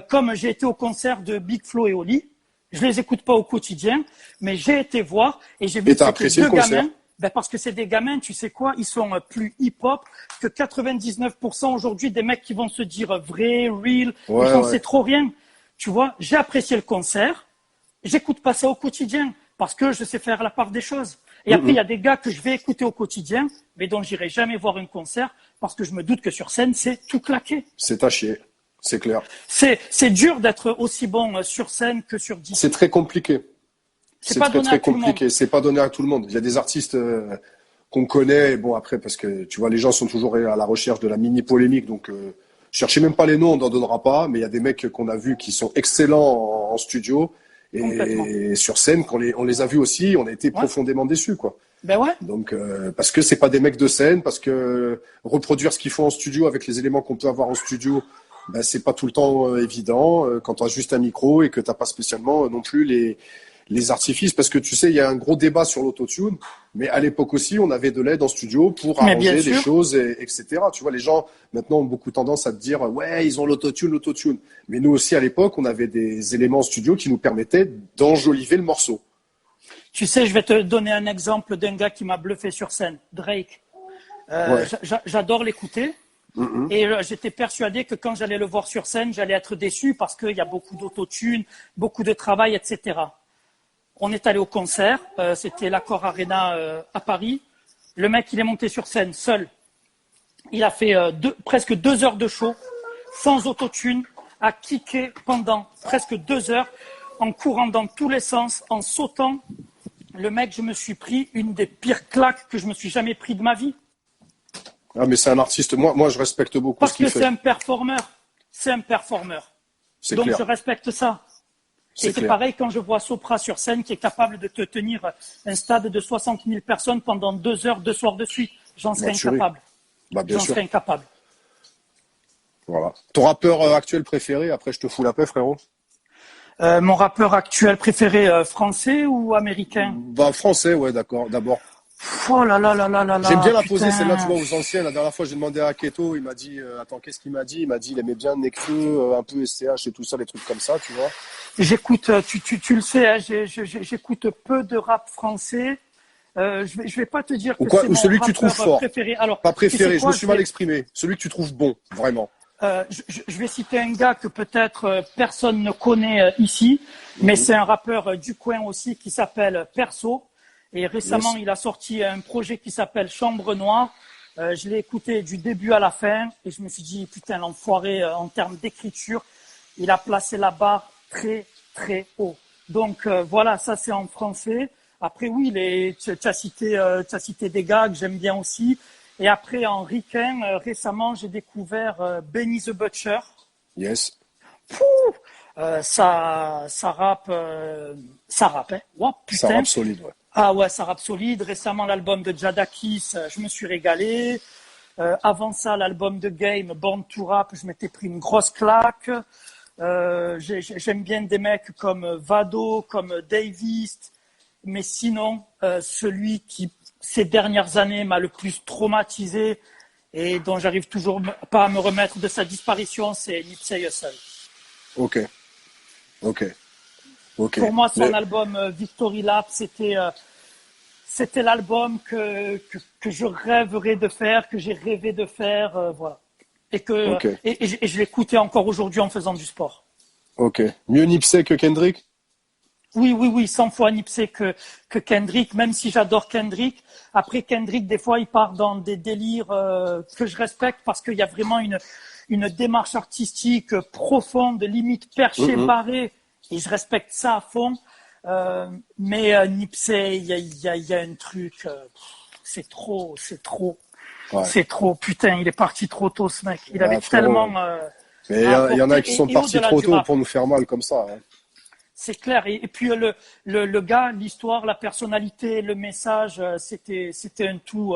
Comme j'ai été au concert de Big Flo et Oli. Je les écoute pas au quotidien, mais j'ai été voir et j'ai vu Et que t'as c'était apprécié le deux concert? gamins. Ben parce que c'est des gamins, tu sais quoi, ils sont plus hip-hop que 99% aujourd'hui des mecs qui vont se dire vrai, real, et Ouais, j'en ouais. sais trop rien. Tu vois, j'ai apprécié le concert, j'écoute pas ça au quotidien parce que je sais faire la part des choses. Et après, il y a des gars que je vais écouter au quotidien, mais dont j'irai jamais voir un concert parce que je me doute que sur scène, c'est tout claqué. C'est à chier. C'est clair. C'est dur d'être aussi bon sur scène que sur C'est disque. très compliqué. C'est C'est pas très donné à très tout le monde. compliqué. C'est pas donné à tout le monde. Il y a des artistes qu'on connaît. Et bon après parce que tu vois les gens sont toujours à la recherche de la mini polémique. Donc cherchez même pas les noms, on n'en donnera pas. Mais il y a des mecs qu'on a vus qui sont excellents en studio Complètement. et sur scène on les a vus aussi. On a été Ouais. profondément déçus quoi. Ben ouais. Donc parce que c'est pas des mecs de scène, parce que reproduire ce qu'ils font en studio avec les éléments qu'on peut avoir en studio, ben, c'est pas tout le temps évident quand tu as juste un micro et que t'as pas spécialement non plus les artifices. Parce que tu sais, il y a un gros débat sur l'autotune, mais à l'époque aussi, on avait de l'aide en studio pour Mais bien arranger des sûr. choses, etc. Tu vois, les gens maintenant ont beaucoup tendance à te dire ouais, ils ont l'autotune, l'autotune. Mais nous aussi à l'époque, on avait des éléments en studio qui nous permettaient d'enjoliver le morceau. Tu sais, je vais te donner un exemple d'un gars qui m'a bluffé sur scène, Drake. Ouais. J'adore l'écouter. Mhm. Et j'étais persuadé que quand j'allais le voir sur scène, j'allais être déçu parce qu'il y a beaucoup d'autotune, beaucoup de travail, etc. On est allé au concert, c'était l'Accor Arena à Paris. Le mec, il est monté sur scène seul. Il a fait presque 2 heures de show, sans autotune, à kicker pendant presque 2 heures, en courant dans tous les sens, en sautant. Le mec, je me suis pris une des pires claques que je me suis jamais pris de ma vie. Ah, mais c'est un artiste. Moi, je respecte beaucoup ce Parce qu'il que c'est fait. un performeur. C'est un performeur. C'est Donc je clair. respecte ça. Et C'est c'est clair. pareil quand je vois Sopra sur scène qui est capable de te tenir un stade de 60 000 personnes pendant 2 heures, 2 soirs de suite. J'en serais Bah, tuerie. incapable. Bah, bien J'en sûr. serais incapable. Voilà. Ton rappeur actuel préféré, après, je te fous la paix, frérot? Mon rappeur actuel préféré, français ou américain? Bah, français, ouais, d'accord, d'abord. Oh là là là là là J'aime là, bien la poser, celle-là, tu putain. vois, aux anciennes. La dernière fois, j'ai demandé à Keto, il m'a dit, attends, qu'est-ce qu'il m'a dit? Il m'a dit, il aimait bien Nekfeu, un peu SCH et tout ça, des trucs comme ça, tu vois. J'écoute, tu le sais, hein, j'écoute peu de rap français. Je vais pas te dire Ou que quoi, c'est ou mon celui que tu trouves rappeur fort. préféré. Alors, Pas tu sais préféré, je me quoi, suis mal exprimé. Celui que tu trouves bon, vraiment. je vais citer un gars que peut-être personne ne connaît ici, mais Mhm. c'est un rappeur du coin aussi qui s'appelle Perso. Et récemment, Yes. il a sorti un projet qui s'appelle Chambre Noire. Je l'ai écouté du début à la fin et je me suis dit, putain, l'enfoiré, en termes d'écriture, il a placé la barre très, très haut. Donc voilà, ça c'est en français. Après, oui, tu as cité des gars que j'aime bien aussi. Et après, en ricain, récemment, j'ai découvert Benny the Butcher. Yes. Ça rappe, hein. Oh, Ça putain. rappe solide, ouais. Ah ouais, ça rappe solide. Récemment, l'album de Jadakis, je me suis régalé. Avant ça, l'album de Game, Born to Rap, je m'étais pris une grosse claque. J'aime bien des mecs comme Vado, comme Davis, mais sinon, celui qui, ces dernières années, m'a le plus traumatisé et dont j'arrive toujours pas à me remettre de sa disparition, c'est Nipsey Hussle. Ok. Ok. Ok. Pour moi, son Mais, album Victory Lap, c'était l'album que je rêverais de faire, que j'ai rêvé de faire, voilà. ok. Et je l'écoutais encore aujourd'hui en faisant du sport. Ok. Mieux Nipsey que Kendrick? oui, 100 fois Nipsey que Kendrick, même si j'adore Kendrick. Après, Kendrick, des fois, il part dans des délires que je respecte parce qu'il y a vraiment une démarche artistique profonde, limite perchée, barrée, et je respecte ça à fond. Mais Nipsey, il y a un truc, c'est trop. Ouais. C'est trop, putain, il est parti trop tôt, ce mec. Il avait Frérot. tellement... Mais il y en a qui sont partis trop tôt pour nous faire mal comme ça. Hein. C'est clair. Et puis le gars, l'histoire, la personnalité, le message, c'était un tout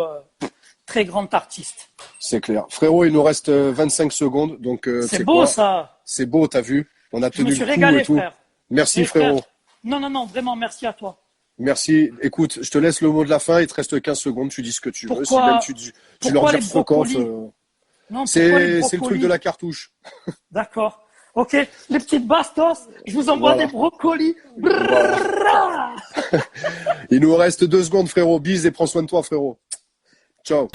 très grand artiste. C'est clair. Frérot, il nous reste 25 secondes. Donc, c'est beau, ça. C'est beau, t'as vu. On a tenu Je me suis le coup régalé, et tout. frère. Merci, frérot. Non, vraiment, merci à toi. Merci. Écoute, je te laisse le mot de la fin. Il te reste 15 secondes. Tu dis ce que tu veux. Si même tu leur dis fuck off. Non, c'est le truc de la cartouche. D'accord. Ok, les petites bastos, je vous envoie des brocolis. Voilà. Il nous reste 2 secondes, frérot. Bise et prends soin de toi, frérot. Ciao.